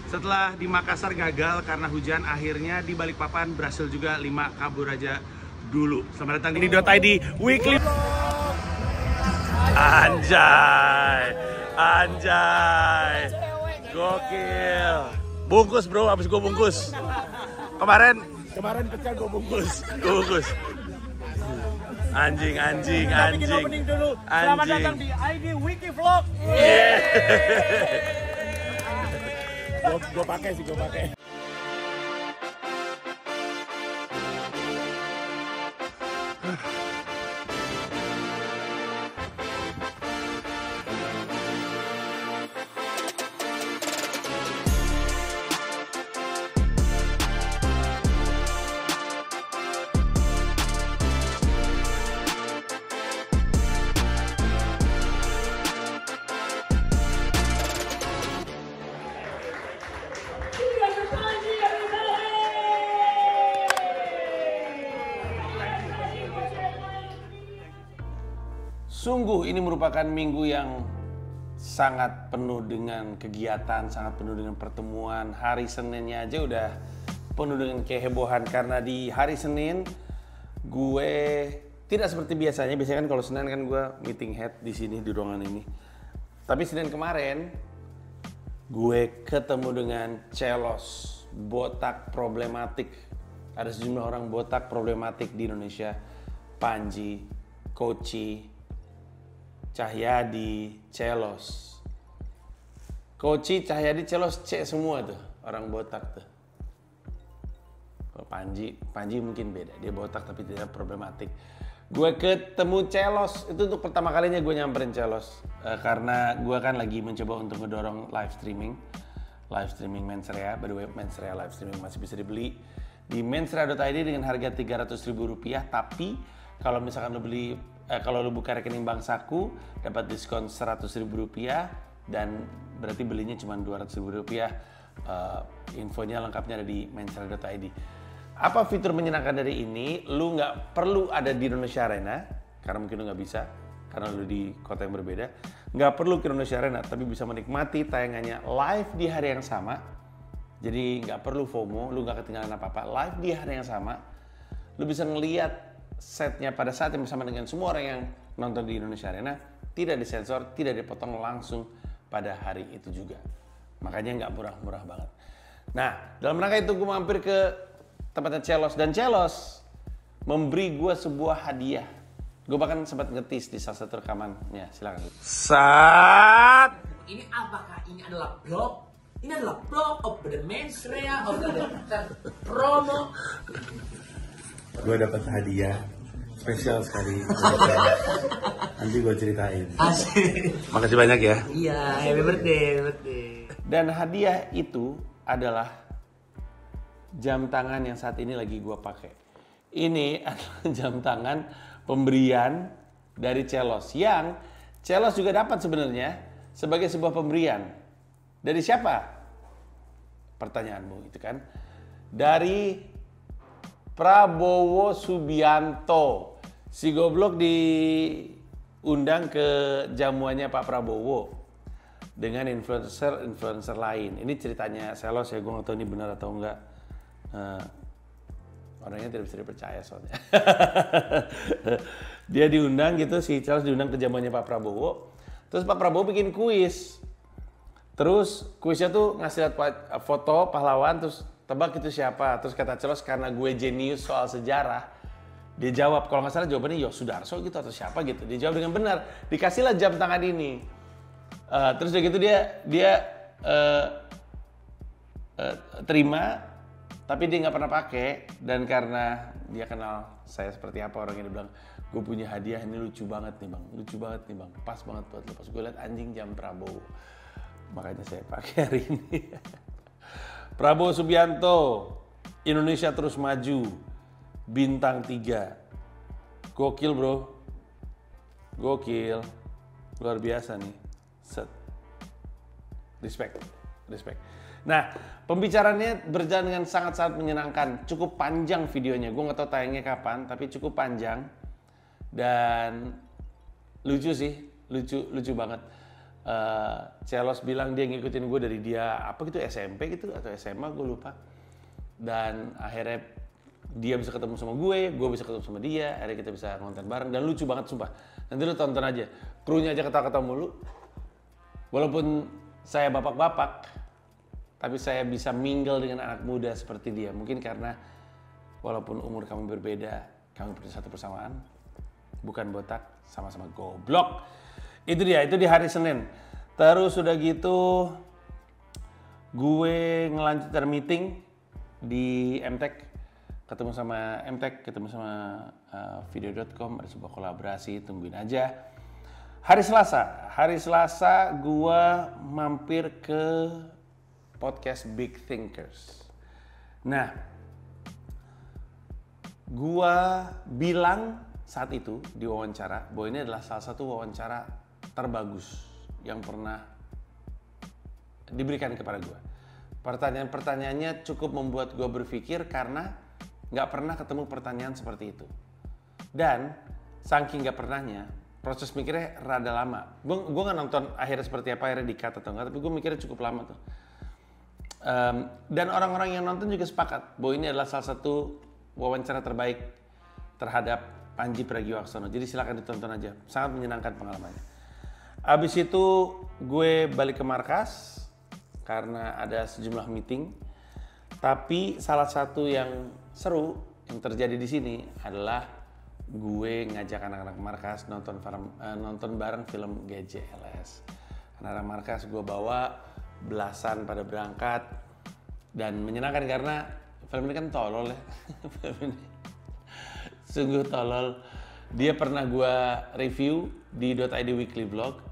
Setelah di Makassar gagal karena hujan, akhirnya di Balikpapan berhasil juga 5 kabur aja dulu. Selamat datang di .id Weekly. Anjay, anjay, gokil. Bungkus bro, abis gue bungkus. Kemarin pecah gue bungkus. Anjing. Kita bikin opening dulu. Selamat datang di ID Wiki Vlog. Gue pakai. Sungguh ini merupakan minggu yang sangat penuh dengan kegiatan, sangat penuh dengan pertemuan. Hari Seninnya aja udah penuh dengan kehebohan karena di hari Senin gue tidak seperti biasanya. Biasanya kan kalau Senin kan gue meeting head di sini di ruangan ini. Tapi Senin kemarin gue ketemu dengan Celos, botak problematik. Ada sejumlah orang botak problematik di Indonesia. Panji, Koci, Cahyadi, Celos. Koci, Cahyadi, Celos, C semua tuh orang botak tuh. Kalau Panji mungkin beda, dia botak tapi tidak problematik. Gue ketemu Celos, itu untuk pertama kalinya gue nyamperin Celos. Karena gue kan lagi mencoba untuk ngedorong live streaming Mensrea. By the way, Mensrea live streaming masih bisa dibeli di mensrea.id dengan harga Rp300.000. Tapi kalau misalkan lo beli kalau lu buka rekening bank Saku dapat diskon Rp100.000 dan berarti belinya cuma Rp200.000. Infonya lengkapnya ada di mensrea.id. Apa fitur menyenangkan dari ini? Lu nggak perlu ada di Indonesia Arena karena mungkin lu nggak bisa karena lu di kota yang berbeda. Nggak perlu ke Indonesia Arena tapi bisa menikmati tayangannya live di hari yang sama. Jadi nggak perlu FOMO, lu nggak ketinggalan apa-apa. Live di hari yang sama, lu bisa ngelihat setnya pada saat yang bersama dengan semua orang yang nonton di Indonesia Arena, tidak disensor, tidak dipotong, langsung pada hari itu juga. Makanya nggak murah-murah banget. Nah, dalam rangka itu gue mampir ke tempatnya Celos, dan Celos memberi gue sebuah hadiah. Gue bahkan sempat ngetis di salah satu rekamannya. Silakan. Saat Ini apakah ini adalah blog? Ini adalah blog of the Mensrea of the promo. gue dapat hadiah spesial sekali. Nanti gue ceritain. Asik. Makasih banyak ya. Iya, happy birthday. Dan hadiah itu adalah jam tangan yang saat ini lagi gue pakai. Ini adalah jam tangan pemberian dari Celos yang Celos juga dapat sebenarnya sebagai sebuah pemberian. Dari siapa? Pertanyaanmu itu kan. Dari Prabowo Subianto. Si goblok diundang ke jamuannya Pak Prabowo dengan influencer lain. Ini ceritanya Celos ya, gue gak tahu ini benar atau enggak. Orangnya tidak bisa dipercaya soalnya. Dia diundang gitu, si Celos diundang ke jamuannya Pak Prabowo. Terus Pak Prabowo bikin kuis. Terus kuisnya tuh ngasih lihat foto pahlawan, terus tebak itu siapa. Terus kata Celos, karena gue jenius soal sejarah, dia jawab, kalau nggak salah jawabannya Yosudarso gitu atau siapa gitu. Dia jawab dengan benar, dikasihlah jam tangan ini. Terus udah gitu dia terima, tapi dia nggak pernah pakai. Dan karena dia kenal saya seperti apa orangnya, dia bilang, gue punya hadiah ini lucu banget nih bang, pas banget buat lo. Pas gue liat anjing jam Prabowo, makanya saya pakai hari ini. Prabowo Subianto, Indonesia terus maju, bintang 3. Gokil bro, gokil, luar biasa nih. Set. Respect. Nah, pembicaraannya berjalan dengan sangat-sangat menyenangkan. Cukup panjang videonya, gue nggak tahu tayangnya kapan, tapi cukup panjang dan lucu sih, lucu banget. Celos bilang dia ngikutin gue dari dia apa gitu SMP gitu atau SMA gue lupa. Dan akhirnya dia bisa ketemu sama gue bisa ketemu sama dia, akhirnya kita bisa nonton bareng dan lucu banget sumpah. Nanti lu tonton aja, krunya aja ketawa-ketawa mulu. Walaupun saya bapak-bapak, tapi saya bisa mingle dengan anak muda seperti dia. Mungkin karena walaupun umur kami berbeda, kami punya satu persamaan. Bukan botak, sama-sama goblok. Itu dia, itu di hari Senin. Terus udah gitu, gue ngelanjutin meeting di MTech. Ketemu sama MTech, ketemu sama video.com, ada sebuah kolaborasi, tungguin aja. Hari Selasa gue mampir ke podcast Big Thinkers. Nah, gue bilang saat itu di wawancara bahwa ini adalah salah satu wawancara terbagus yang pernah diberikan kepada gue. Pertanyaan-pertanyaannya cukup membuat gue berpikir karena nggak pernah ketemu pertanyaan seperti itu. Dan saking nggak pernahnya, proses mikirnya rada lama. Gue nggak nonton akhirnya seperti apa, akhirnya di-cut atau enggak, tapi gue mikirnya cukup lama tuh. Dan orang-orang yang nonton juga sepakat bahwa ini adalah salah satu wawancara terbaik terhadap Panji Pragiwaksono. Jadi silakan ditonton aja, sangat menyenangkan pengalamannya. Abis itu gue balik ke markas karena ada sejumlah meeting. Tapi salah satu yang seru yang terjadi di sini adalah gue ngajak anak-anak markas nonton bareng film GJLS. Anak-anak markas gue bawa belasan pada berangkat dan menyenangkan karena film ini kan tolol ya. Film ini sungguh tolol. Dia pernah gue review di .id Weekly Vlog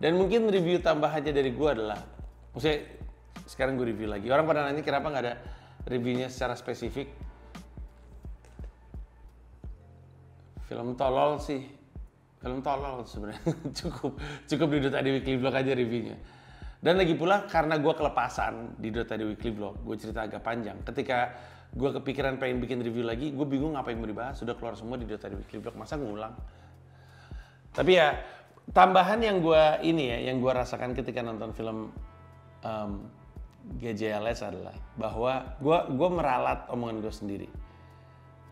dan mungkin review tambahannya dari gue adalah, maksudnya sekarang gue review lagi. Orang pada nanya kenapa nggak ada reviewnya secara spesifik. Film tolol sih, film tolol sebenarnya. cukup di .id Weekly Vlog aja reviewnya. Dan lagi pula karena gue kelepasan di .id Weekly Vlog, gue cerita agak panjang. Ketika gue kepikiran pengen bikin review lagi, gue bingung ngapain mau dibahas. Sudah keluar semua di .id Weekly Vlog, masa ngulang? Tapi ya tambahan yang gue rasakan ketika nonton film GJLS adalah bahwa gue meralat omongan gue sendiri.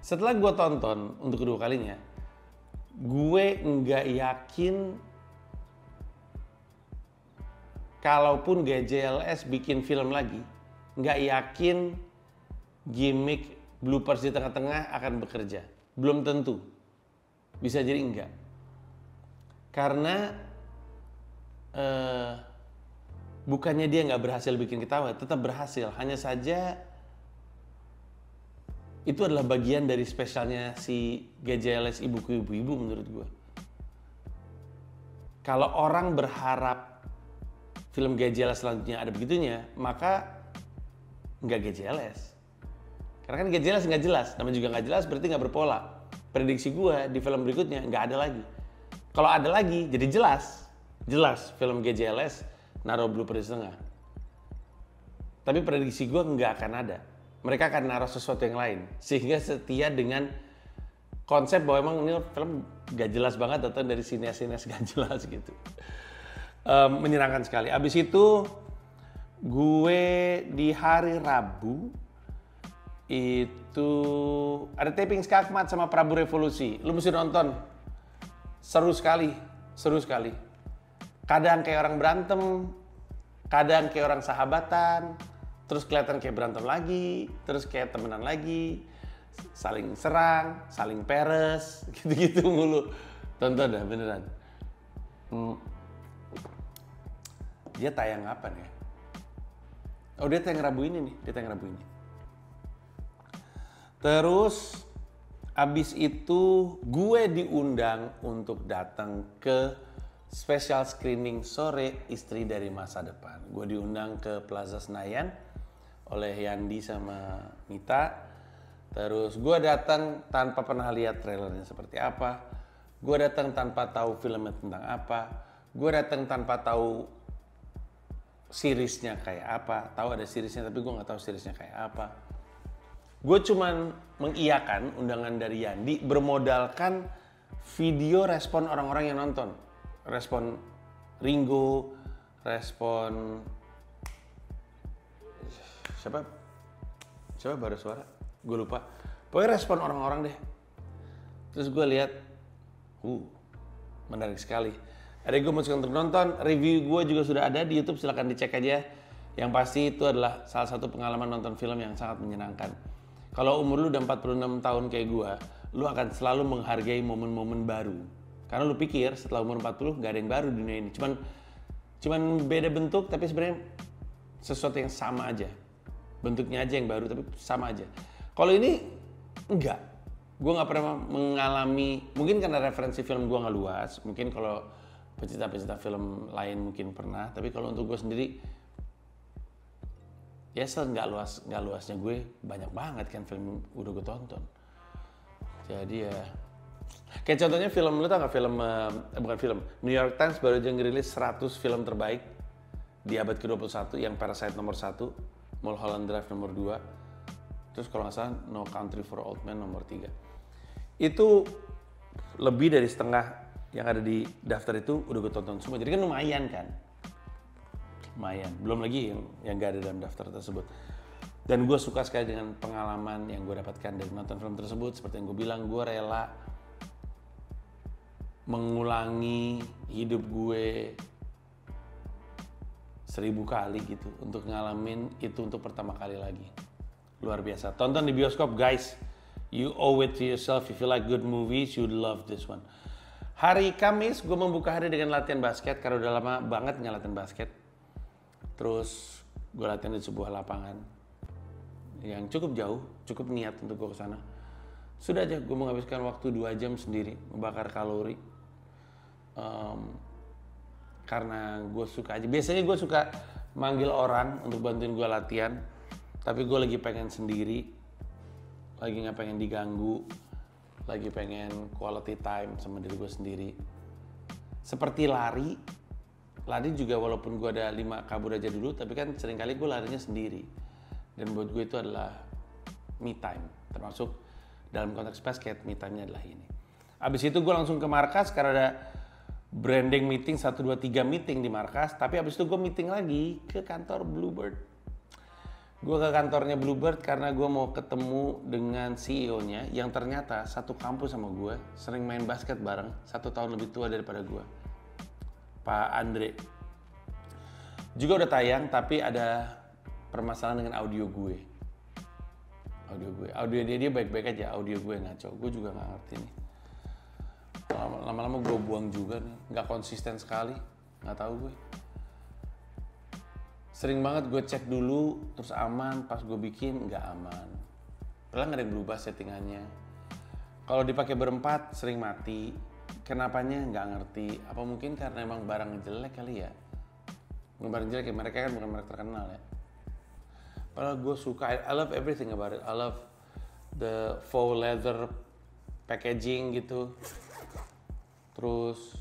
Setelah gue tonton untuk kedua kalinya, gue nggak yakin kalaupun GJLS bikin film lagi, nggak yakin gimmick bloopers di tengah-tengah akan bekerja. Belum tentu. Bisa jadi enggak. Karena bukannya dia nggak berhasil bikin ketawa, tetap berhasil. Hanya saja itu adalah bagian dari spesialnya si GJLS Ibuku Ibu-Ibu menurut gue. Kalau orang berharap film GJLS selanjutnya ada begitunya, maka nggak GJLS. Karena kan GJLS nggak jelas, namanya juga nggak jelas berarti nggak berpola. Prediksi gue di film berikutnya nggak ada lagi. Kalau ada lagi jadi jelas film GJLS naruh blooper di tengah. Tapi prediksi gue nggak akan ada. Mereka akan naruh sesuatu yang lain. Sehingga setia dengan konsep bahwa emang ini film gak jelas banget datang dari sinias-sinias gak jelas gitu. Menyenangkan sekali. Abis itu gue di hari Rabu itu ada taping Skakmat sama Prabu Revolusi. Lu mesti nonton. Seru sekali. Kadang kayak orang berantem, kadang kayak orang sahabatan, terus kelihatan kayak berantem lagi, terus kayak temenan lagi, saling serang, saling peres, gitu-gitu mulu. Tonton dah beneran. Dia tayang apa nih? Oh dia tayang Rabu ini nih, Terus abis itu gue diundang untuk datang ke special screening sore Istri dari Masa Depan. Gue diundang ke Plaza Senayan oleh Yandi sama Mita. Terus gue datang tanpa pernah lihat trailernya seperti apa. Gue datang tanpa tahu filmnya tentang apa. Gue datang tanpa tahu seriesnya kayak apa. Tahu ada seriesnya tapi gue nggak tahu seriesnya kayak apa. Gue cuman mengiyakan undangan dari Yandi bermodalkan video respon orang-orang yang nonton. Respon Ringo, respon siapa baru suara, gue lupa. Pokoknya respon orang-orang deh. Terus gue lihat, menarik sekali. Ada gue masuk untuk nonton, review gue juga sudah ada di YouTube, silahkan dicek aja. Yang pasti itu adalah salah satu pengalaman nonton film yang sangat menyenangkan. Kalau umur lu udah 46 tahun kayak gue, lu akan selalu menghargai momen-momen baru. Karena lu pikir setelah umur 40 gak ada yang baru di dunia ini. Cuman beda bentuk tapi sebenarnya sesuatu yang sama aja. Bentuknya aja yang baru tapi sama aja. Kalau ini enggak. Gue gak pernah mengalami, mungkin karena referensi film gue gak luas. Mungkin kalau pecinta-pecinta film lain mungkin pernah. Tapi kalau untuk gue sendiri, ya nggak luasnya gue banyak banget kan film udah gue tonton. Jadi ya kayak contohnya film, lu tau gak film, bukan film, New York Times baru aja ngerilis 100 film terbaik di abad ke-21 yang Parasite nomor 1, Mulholland Drive nomor 2, terus kalau nggak salah No Country for Old Men nomor 3. Itu lebih dari setengah yang ada di daftar itu udah gue tonton semua, jadi kan lumayan kan. Lumayan, belum lagi yang gak ada dalam daftar tersebut. Dan gue suka sekali dengan pengalaman yang gue dapatkan dari nonton film tersebut. Seperti yang gue bilang, gue rela mengulangi hidup gue 1000 kali gitu untuk ngalamin itu untuk pertama kali lagi. Luar biasa. Tonton di bioskop guys. You owe it to yourself. If you like good movies, you'd love this one. Hari Kamis gue membuka hari dengan latihan basket karena udah lama banget nggak latihan basket. Terus gue latihan di sebuah lapangan yang cukup jauh, cukup niat untuk gue kesana. Sudah aja gue menghabiskan waktu 2 jam sendiri, membakar kalori. Karena gue suka aja, biasanya gue suka manggil orang untuk bantuin gue latihan. Tapi gue lagi pengen sendiri, lagi gak pengen diganggu, lagi pengen quality time sama diri gue sendiri. Seperti lari juga walaupun gue ada 5 kabur aja dulu, tapi kan seringkali gue larinya sendiri. Dan buat gue itu adalah me time, termasuk dalam konteks basket, me time-nya adalah ini. Abis itu gue langsung ke markas karena ada branding meeting, 1, 2, 3 meeting di markas. Tapi abis itu gue meeting lagi ke kantor Bluebird. Gue ke kantornya Bluebird karena gue mau ketemu dengan CEO-nya yang ternyata satu kampus sama gue, sering main basket bareng, 1 tahun lebih tua daripada gue. Pak Andre. Juga udah tayang tapi ada permasalahan dengan audio gue. Audio dia baik-baik aja, audio gue ngaco. Gue juga nggak ngerti nih. Lama-lama gue buang juga nih, nggak konsisten sekali, nggak tahu gue. Sering banget gue cek dulu, terus aman, pas gue bikin nggak aman. Padahal nggak ada yang berubah settingannya. Kalau dipakai berempat sering mati. Kenapanya nggak ngerti, apa mungkin karena emang barang jelek kali ya? Bukan barang jelek ya, mereka kan bukan merek terkenal ya. Padahal gue suka, I love everything about it. I love the faux leather packaging gitu. Terus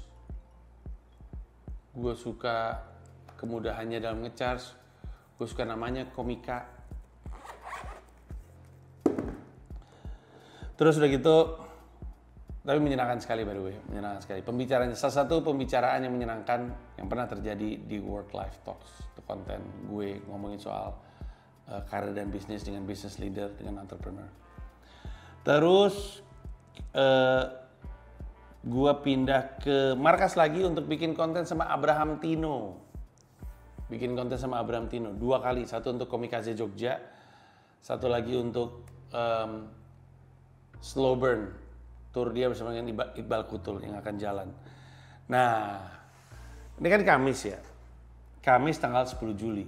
gue suka kemudahannya dalam nge-charge. Gue suka namanya Komika. Terus udah gitu, tapi menyenangkan sekali by the way, menyenangkan sekali. Salah satu pembicaraan yang menyenangkan yang pernah terjadi di Work Life Talks. Itu konten gue ngomongin soal karir dan bisnis dengan business leader, dengan entrepreneur. Terus gue pindah ke markas lagi untuk bikin konten sama Abraham Tino. 2 kali, satu untuk Komikaze Jogja, satu lagi untuk Slow Burn. Tour dia bersama dengan Iqbal Kutul yang akan jalan. Nah, ini kan Kamis ya. Kamis tanggal 10 Juli.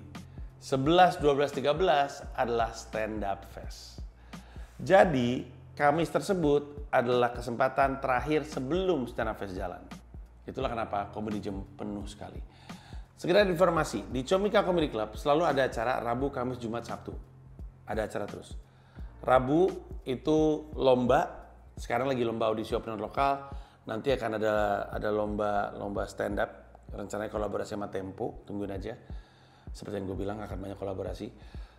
11, 12, 13 adalah Stand Up Fest. Jadi, Kamis tersebut adalah kesempatan terakhir sebelum Stand Up Fest jalan. Itulah kenapa Comedy Jam penuh sekali. Sekedar informasi, di Comika Comedy Club selalu ada acara Rabu, Kamis, Jumat, Sabtu. Ada acara terus. Rabu itu lomba. Sekarang lagi lomba audisi opener lokal, nanti akan ada lomba stand up, rencananya kolaborasi sama Tempo, tungguin aja. Seperti yang gue bilang akan banyak kolaborasi.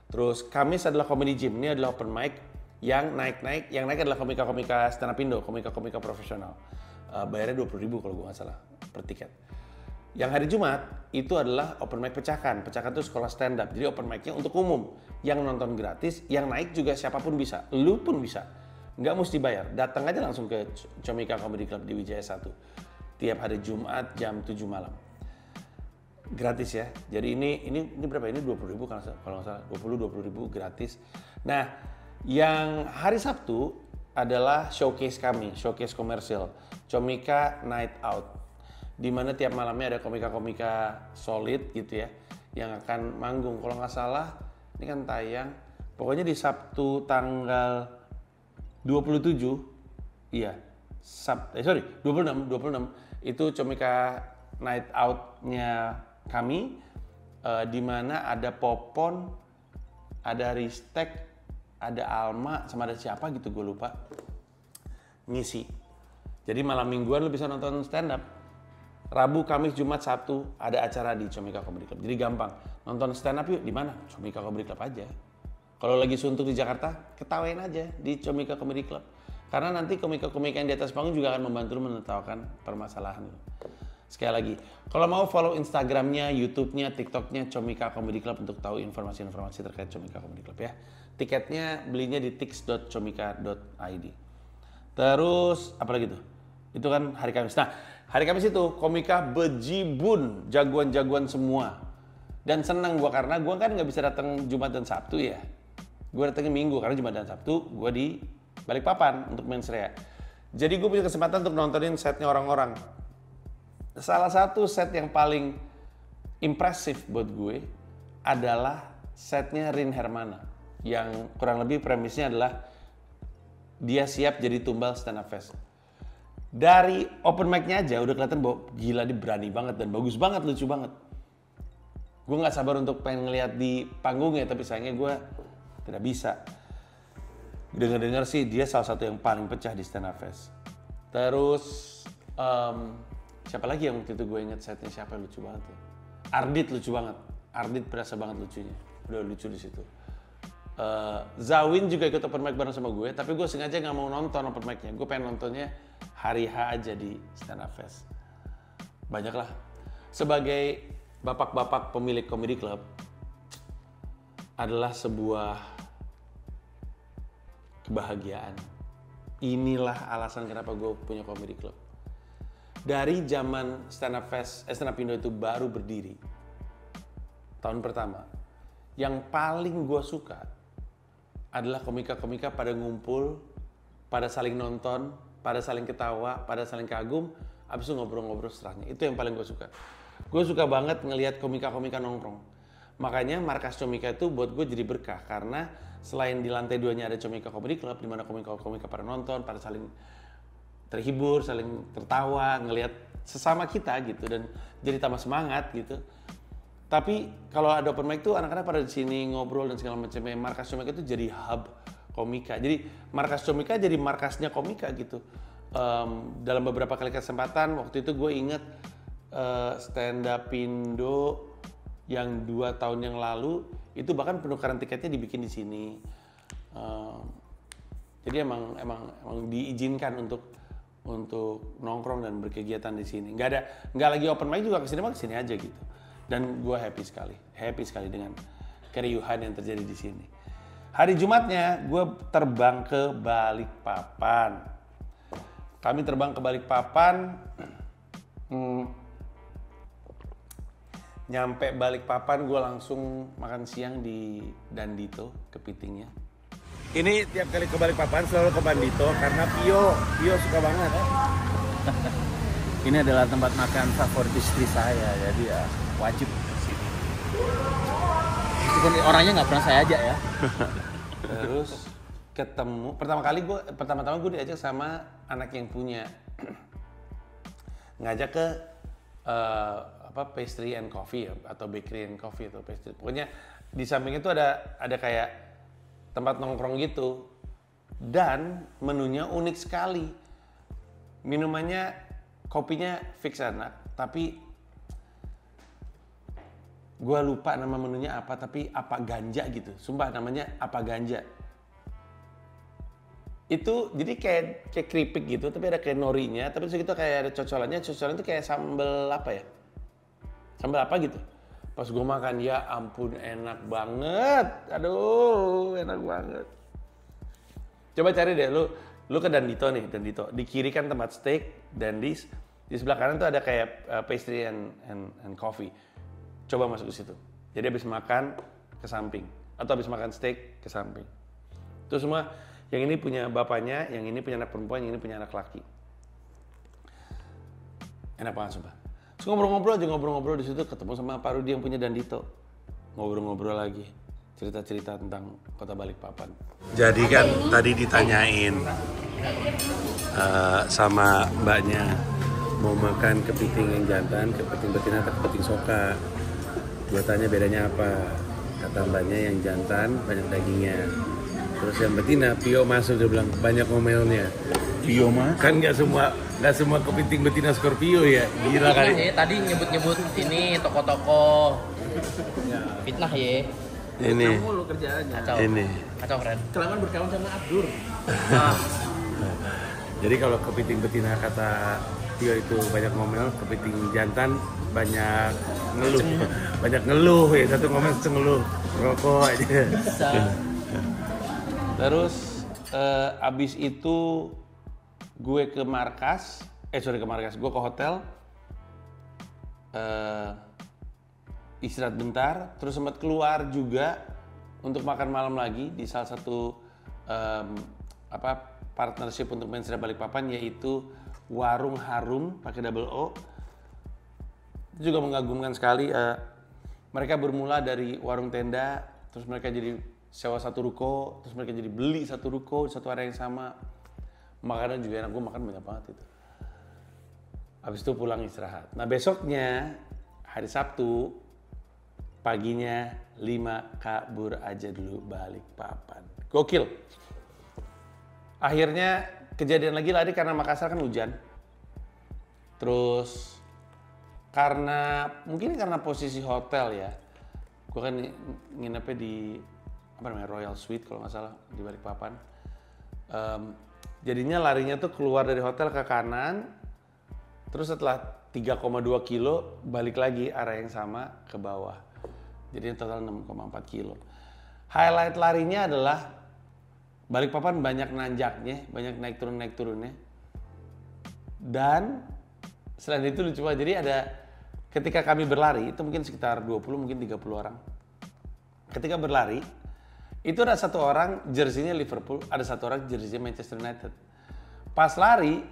Terus Kamis adalah Comedy Gym, ini adalah open mic yang naik adalah komika-komika stand up Indo, komika-komika profesional. Bayarnya 20.000 kalau gue nggak salah per tiket. Yang hari Jumat itu adalah open mic pecahan. Pecahan itu sekolah stand up. Jadi open mic-nya untuk umum. Yang nonton gratis, yang naik juga siapapun bisa. Lu pun bisa. Nggak mesti bayar. Datang aja langsung ke Comika Comedy Club di Wijaya 1. Tiap hari Jumat jam 7 malam. Gratis ya. Jadi ini berapa? Ini 20.000 kalau nggak salah. 20.000 gratis. Nah, yang hari Sabtu adalah showcase kami, showcase komersil. Comika Night Out. Di mana tiap malamnya ada komika-komika solid gitu ya yang akan manggung. Kalau nggak salah ini kan tayang pokoknya di Sabtu tanggal 27 iya 26 itu Comika Night Out-nya kami di mana ada Popon, ada Ristek, ada Alma sama ada siapa gitu gue lupa ngisi. Jadi malam mingguan lu bisa nonton stand up. Rabu, Kamis, Jumat, Sabtu ada acara di Comika Comedy Club. Jadi gampang. Nonton stand up yuk di mana? Comika Comedy Club aja. Kalau lagi suntuk di Jakarta, ketawain aja di Comika Comedy Club. Karena nanti komika-komika yang di atas panggung juga akan membantu lu menertawakan permasalahan lu. Sekali lagi, kalau mau follow Instagramnya, YouTube-nya, TikTok-nya Comika Comedy Club untuk tahu informasi-informasi terkait Comika Comedy Club ya. Tiketnya belinya di tix.comika.id. Terus apa lagi tuh? Itu kan hari Kamis. Nah, hari Kamis itu komika bejibun, jagoan-jagoan semua. Dan senang gue karena gue kan nggak bisa datang Jumat dan Sabtu ya. Gue datangnya Minggu karena Jumat dan Sabtu gue di Balikpapan untuk Mens Rea. Jadi gue punya kesempatan untuk nontonin setnya orang-orang. Salah satu set yang paling impresif buat gue adalah setnya Rin Hermana. Yang kurang lebih premisnya adalah dia siap jadi tumbal stand up fest. Dari open mic-nya aja udah kelihatan bahwa gila dia berani banget dan bagus banget, lucu banget. Gue nggak sabar untuk pengen ngeliat di panggungnya, tapi sayangnya gue tidak bisa. Dengar-dengar sih dia salah satu yang paling pecah di stand up fest. Terus siapa lagi yang waktu itu gue inget setnya siapa yang lucu banget ya? Ardit lucu banget. Ardit berasa banget lucunya. Udah lucu di situ. Zawin juga ikut open mic bareng sama gue, tapi gue sengaja nggak mau nonton open mic-nya. Gue pengen nontonnya hari H aja di stand up fest. Banyak lah. Sebagai bapak-bapak pemilik comedy club adalah sebuah kebahagiaan. Inilah alasan kenapa gue punya comedy club. Dari zaman stand up fest, stand up Indo itu baru berdiri. Tahun pertama. Yang paling gue suka adalah komika-komika pada ngumpul, pada saling nonton, pada saling ketawa, pada saling kagum, habis itu ngobrol-ngobrol setelahnya. Itu yang paling gue suka. Gue suka banget ngelihat komika-komika nongkrong. Makanya markas Comika itu buat gue jadi berkah, karena selain di lantai 2-nya ada Comika Comedy Club, di mana komika-komika pada nonton, pada saling terhibur, saling tertawa, ngelihat sesama kita gitu, dan jadi tambah semangat gitu. Tapi kalau ada open mic tuh anak-anak pada di sini ngobrol dan segala macam. Markas Comika itu jadi hub komika. Jadi markas Comika jadi markasnya komika gitu. Dalam beberapa kali kesempatan waktu itu gue inget stand up Indo yang 2 tahun yang lalu itu bahkan penukaran tiketnya dibikin di sini. Jadi emang diizinkan untuk nongkrong dan berkegiatan di sini. Nggak lagi open mic juga kesini aja gitu. Dan gue happy sekali dengan keriuhan yang terjadi di sini. Hari Jumatnya gue terbang ke Balikpapan. Kami terbang ke Balikpapan. Nyampe Balikpapan gue langsung makan siang di Dandito, kepitingnya. Ini tiap kali ke Balikpapan selalu ke Bandito karena Pio suka banget. Ini adalah tempat makan favorit istri saya, jadi ya wajib ke sini. Meskipun orangnya nggak pernah saya ajak ya. Terus ketemu, pertama-tama gue diajak sama anak yang punya. Ngajak ke pastry and coffee ya, atau bakery and coffee atau pastry. Pokoknya di samping itu ada kayak tempat nongkrong gitu. Dan menunya unik sekali. Minumannya, kopinya fix enak, tapi gue lupa nama menunya apa, tapi apa ganja gitu. Sumpah namanya apa ganja. Itu jadi kayak keripik gitu, tapi ada kayak norinya, tapi itu kayak ada cocolannya. Cocolan itu kayak sambal apa ya? Sambal apa gitu. Pas gue makan, ya ampun enak banget. Aduh, enak banget. Coba cari deh, lu ke Dandito nih, Dandito. Di kiri kan tempat steak, Dandies. Di sebelah kanan tuh ada kayak pastry and coffee. Coba masuk ke situ. Jadi habis makan ke samping. Atau habis makan steak ke samping. Itu semua, yang ini punya bapaknya, yang ini punya anak perempuan, yang ini punya anak laki. Enak banget sumpah. Terus ngobrol-ngobrol di situ ketemu sama Pak Rudi yang punya Dandito. Ngobrol-ngobrol lagi. Cerita-cerita tentang Kota Balikpapan. Jadi kan tadi ditanyain sama mbaknya mau makan kepiting yang jantan, kepiting betina atau kepiting soka. Gue tanya bedanya apa? Kata mbaknya yang jantan banyak dagingnya. Terus yang betina, Pio masuk, dia bilang banyak ngomelnya. Pio mah? Kan nggak semua kepiting betina Scorpio ya, gila kali. Ya, tadi nyebut ini toko-toko fitnah ya. Ini. Mulu kerjaannya. Kacau. Ini. Kacau keren. Kelamaan berkawan sama Abdur. Jadi kalau kepiting betina kata Pio itu banyak ngomel, kepiting jantan banyak ngeluh. Banyak ngeluh ya, satu ngomel satu ngeluh. Rokok aja. Terus abis itu gue ke markas, gue ke hotel, istirahat bentar, terus sempat keluar juga untuk makan malam lagi di salah satu partnership untuk mensreya Balikpapan, yaitu Warung Harum pakai double O. Itu juga mengagumkan sekali. Mereka bermula dari warung tenda, terus mereka jadi sewa satu ruko, terus mereka jadi beli satu ruko di satu area yang sama. Makanan juga enak, gue makan banyak banget itu. Habis itu pulang istirahat. Nah besoknya, hari Sabtu, paginya 5 kabur aja dulu Balikpapan. Gokil. Akhirnya kejadian lagi lari karena Makassar kan hujan. Terus mungkin karena posisi hotel ya. Gue kan nginepnya di Royal Suite kalau nggak salah di Balikpapan. Jadinya larinya tuh keluar dari hotel ke kanan, terus setelah 3,2 kilo balik lagi arah yang sama ke bawah. Jadi total 6,4 kilo. Highlight larinya adalah Balikpapan banyak nanjaknya, banyak naik turunnya. Dan selain itu lucu banget, jadi ada ketika kami berlari, itu mungkin sekitar 20, mungkin 30 orang. Ketika berlari, itu ada satu orang jersinya Liverpool, ada satu orang jersinya Manchester United. Pas lari,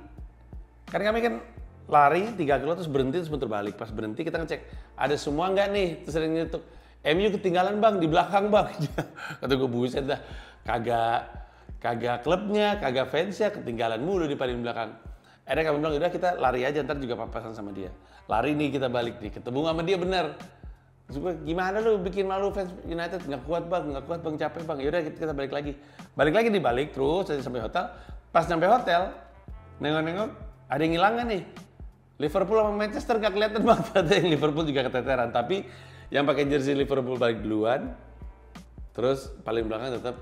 kan kami kan lari 3 kilo terus berhenti terus muter balik. Pas berhenti kita ngecek, ada semua nggak nih? Terus sering nyetuk, MU ketinggalan bang, di belakang bang. Kata gue buset dah, kagak klubnya, kagak fansnya, ketinggalan mulu di paling belakang. Akhirnya kami bilang, udah kita lari aja, ntar juga papasan sama dia. Lari nih kita balik nih, ketemu sama dia bener. Terus gue, gimana lu bikin malu fans United? Nggak kuat bang, capek bang. Yaudah kita balik lagi. Balik lagi dibalik terus sampai hotel. Pas sampai hotel, nengok-nengok, ada yang hilang nih. Liverpool sama Manchester nggak kelihatan bang. Ternyata yang Liverpool juga keteteran. Tapi yang pakai jersey Liverpool balik duluan. Terus paling belakang tetap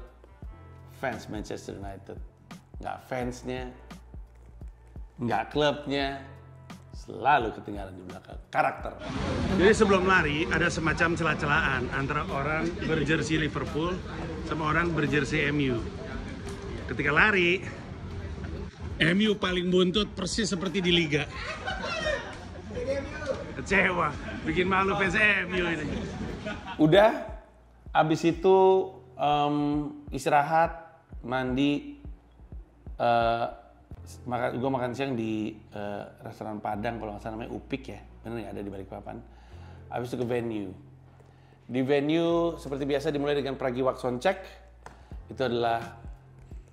fans Manchester United. Nggak fansnya, nggak klubnya. Selalu ketinggalan di belakang. Karakter. Jadi sebelum lari ada semacam celah-celahan antara orang berjersey Liverpool sama orang berjersey MU. Ketika lari, MU paling buntut persis seperti di Liga. Kecewa, bikin malu fans MU ini. Udah, abis itu istirahat, mandi, gue makan siang di restoran Padang kalau nggak salah namanya Upik ya, bener ya, ada di Balikpapan. Habis itu ke venue. Di venue seperti biasa dimulai dengan pragiwak soundcheck. Itu adalah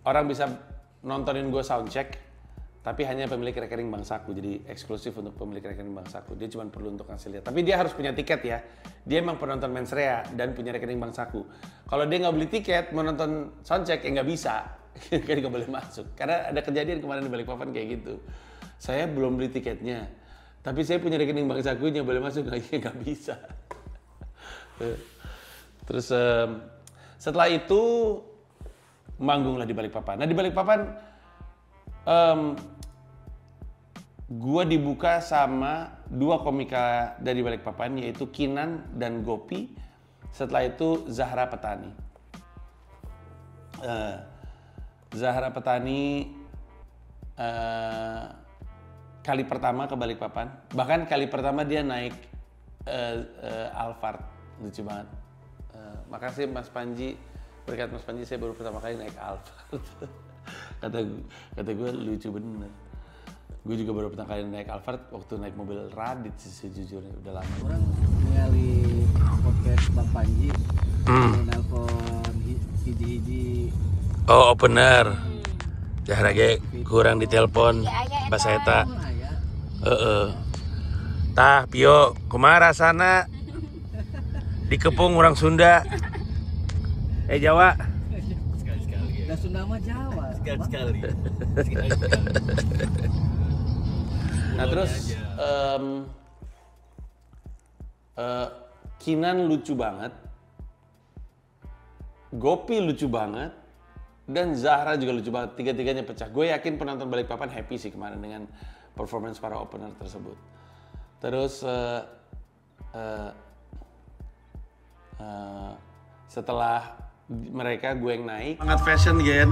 orang bisa nontonin gue soundcheck, tapi hanya pemilik rekening Bank Saku, jadi eksklusif untuk pemilik rekening Bank Saku. Dia cuma perlu untuk ngasih lihat. Tapi dia harus punya tiket ya. Dia emang penonton mensreya dan punya rekening Bank Saku. Kalau dia nggak beli tiket mau nonton soundcheck ya nggak bisa. Kan nggak boleh masuk karena ada kejadian kemarin di Balikpapan kayak gitu. Saya belum beli tiketnya tapi saya punya rekening Bank Sakunya, boleh masuk nggak bisa. Terus setelah itu manggunglah di Balikpapan. Nah di Balikpapan Gue dibuka sama 2 komika dari Balikpapan, yaitu Kinan dan Gopi. Setelah itu Zahra Petani. Zahra Petani kali pertama ke Balikpapan. Bahkan kali pertama dia naik Alphard. Lucu banget. Makasih Mas Panji. Berkat Mas Panji saya baru pertama kali naik Alphard. kata gue lucu bener. Gue juga baru pertama kali naik Alphard waktu naik mobil Radit sih sejujurnya, udah lama. Orang ngali podcast Bang Panji, nelpon hiji-hiji. Oh opener, Zahra ge kurang ditelepon bahasa eta. Tah Pio, kumaha rasana dikepung orang Sunda? Jawa. Sekali-sekali. Dan Sunda mah Jawa. Sekali-sekali. Nah terus Kinan lucu banget, Gopi lucu banget, dan Zahra juga lucu banget. Tiga-tiganya pecah. Gue yakin penonton Balikpapan happy sih kemarin dengan performance para opener tersebut. Terus setelah mereka gue yang naik. Semangat fashion Gen.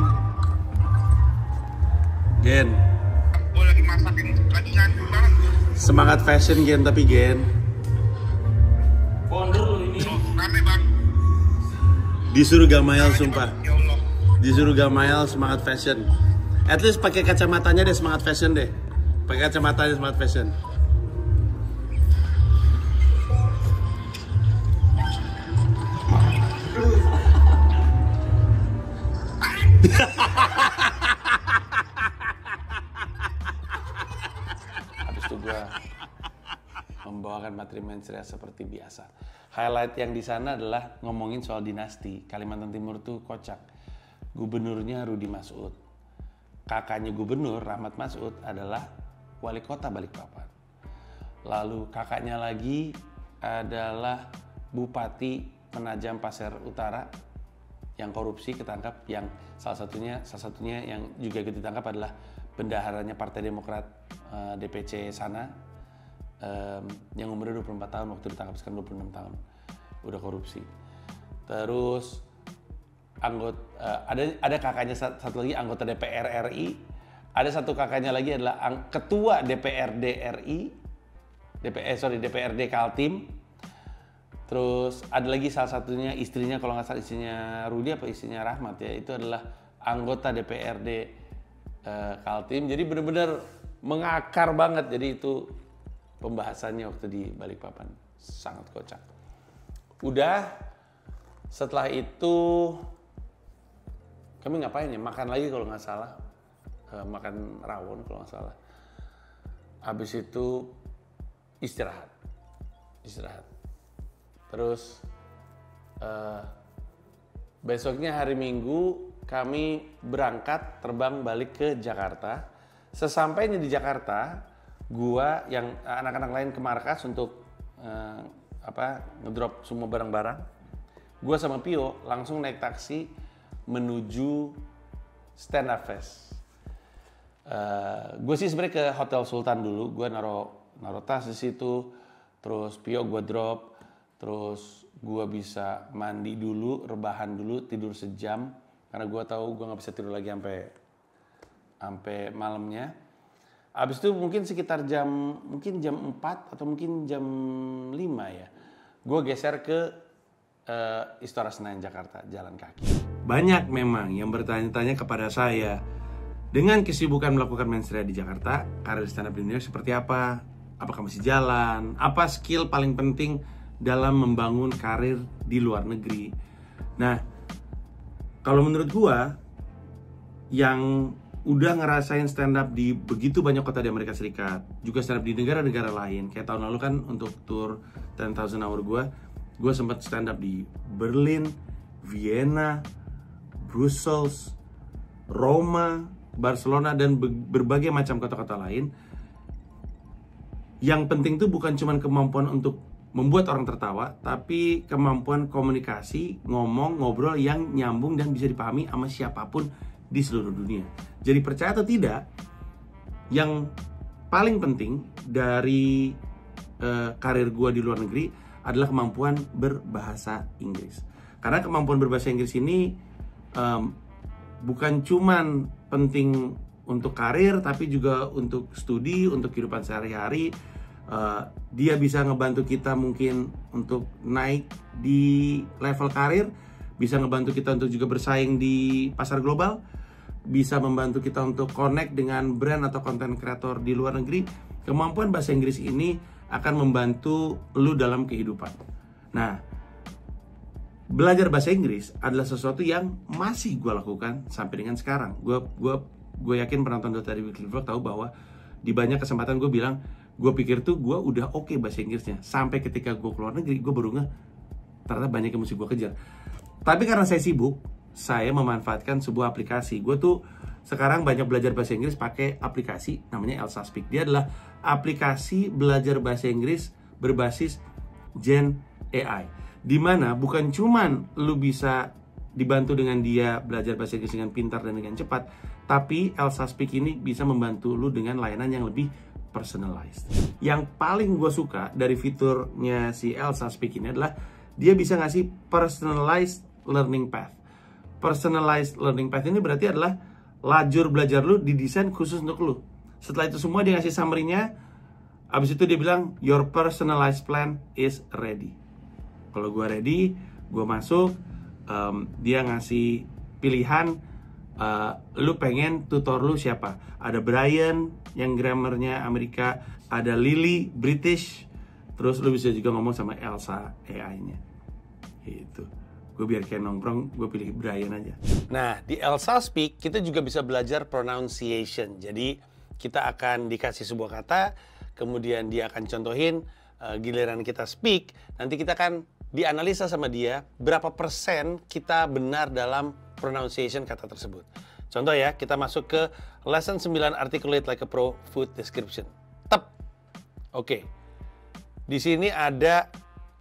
Gue lagi masakin, lagi ngantuk banget. Semangat fashion Gen, tapi Gen. Founder lu ini. Rame bang. Disuruh Gamail sumpah. Ya Allah. Disuruh Gamail semangat fashion. At least pakai kacamatanya deh semangat fashion deh. Pakai kacamatanya semangat fashion. Habis itu gue membawakan materi mensrea seperti biasa. Highlight yang di sana adalah ngomongin soal dinasti. Kalimantan Timur tuh kocak. Gubernurnya Rudi Masud. Kakaknya gubernur Rahmat Masud adalah wali kota Balikpapan. Lalu kakaknya lagi adalah Bupati Penajam Pasir Utara yang korupsi ketangkap, yang salah satunya yang juga ditangkap adalah bendaharanya Partai Demokrat DPC sana yang umurnya 24 tahun waktu ditangkap, sekarang 26 tahun udah korupsi. Terus ada kakaknya satu lagi anggota DPR RI, ada satu kakaknya lagi adalah ketua DPRD RI, DPRD Kaltim. Terus ada lagi salah satunya istrinya, kalau nggak salah istrinya Rudi apa istrinya Rahmat ya, itu adalah anggota DPRD Kaltim. Jadi benar-benar mengakar banget. Jadi itu pembahasannya waktu di Balikpapan, sangat kocak. Udah, setelah itu kami ngapain ya? Makan lagi kalau nggak salah, makan rawon kalau nggak salah. Habis itu istirahat. Terus besoknya hari Minggu kami berangkat terbang balik ke Jakarta. Sesampainya di Jakarta, gua yang anak-anak lain ke markas untuk ngedrop semua barang-barang. Gua sama Pio langsung naik taksi menuju Stand Up Fest. Gue sih sebenarnya ke Hotel Sultan dulu. Gue naro tas di situ. Terus Pio gue drop. Terus gue bisa mandi dulu, rebahan dulu, tidur sejam. Karena gue tahu gue nggak bisa tidur lagi sampai malamnya. Abis itu mungkin sekitar jam 4 atau mungkin jam 5 ya. Gue geser ke Istora Senayan Jakarta, jalan kaki. Banyak memang yang bertanya-tanya kepada saya, dengan kesibukan melakukan mensrea di Jakarta, karir stand up di New York seperti apa? Apakah masih jalan? Apa skill paling penting dalam membangun karir di luar negeri? Nah, kalau menurut gua yang udah ngerasain stand up di begitu banyak kota di Amerika Serikat, juga stand up di negara-negara lain, kayak tahun lalu kan untuk tour 10,000 Hour gua sempat stand up di Berlin, Vienna, Brussels, Roma, Barcelona, dan berbagai macam kota-kota lain. Yang penting tuh bukan cuma kemampuan untuk membuat orang tertawa, tapi kemampuan komunikasi, ngobrol yang nyambung dan bisa dipahami sama siapapun di seluruh dunia. Jadi percaya atau tidak, yang paling penting dari karir gue di luar negeri adalah kemampuan berbahasa Inggris. Karena kemampuan berbahasa Inggris ini bukan cuman penting untuk karir, tapi juga untuk studi, untuk kehidupan sehari-hari. Dia bisa ngebantu kita mungkin untuk naik di level karir, bisa ngebantu kita untuk juga bersaing di pasar global, bisa membantu kita untuk connect dengan brand atau content creator di luar negeri. Kemampuan bahasa Inggris ini akan membantu lu dalam kehidupan. Nah, belajar bahasa Inggris adalah sesuatu yang masih gue lakukan sampai dengan sekarang. Gue yakin penonton Dota di Weekly Vlog tahu bahwa di banyak kesempatan gue bilang, gue pikir tuh gue udah oke bahasa Inggrisnya. Sampai ketika gue keluar negeri, gue baru ngeh, ternyata banyak yang mesti gue kejar. Tapi karena saya sibuk, saya memanfaatkan sebuah aplikasi. Gue tuh sekarang banyak belajar bahasa Inggris pakai aplikasi namanya Elsa Speak. Dia adalah aplikasi belajar bahasa Inggris berbasis Gen AI. Dimana bukan cuman lu bisa dibantu dengan dia belajar bahasa Inggris dengan pintar dan dengan cepat, tapi Elsa Speak ini bisa membantu lu dengan layanan yang lebih personalized. Yang paling gue suka dari fiturnya si Elsa Speak ini adalah dia bisa ngasih personalized learning path. Personalized learning path ini berarti adalah lajur belajar lu didesain khusus untuk lu. Setelah itu semua dia ngasih summary-nya. Abis itu dia bilang your personalized plan is ready. Kalau gue ready, gue masuk. Dia ngasih pilihan, lu pengen tutor lu siapa? Ada Brian yang grammarnya Amerika, ada Lily British, terus lu bisa juga ngomong sama Elsa AI-nya. Gitu. Gue biar kayak nongkrong, gue pilih Brian aja. Nah, di Elsa Speak kita juga bisa belajar pronunciation. Jadi kita akan dikasih sebuah kata, kemudian dia akan contohin, giliran kita speak, nanti kita akan dianalisa sama dia berapa persen kita benar dalam pronunciation kata tersebut. Contoh ya, kita masuk ke lesson 9 articulate like a pro food description. Tep. Oke. Di sini ada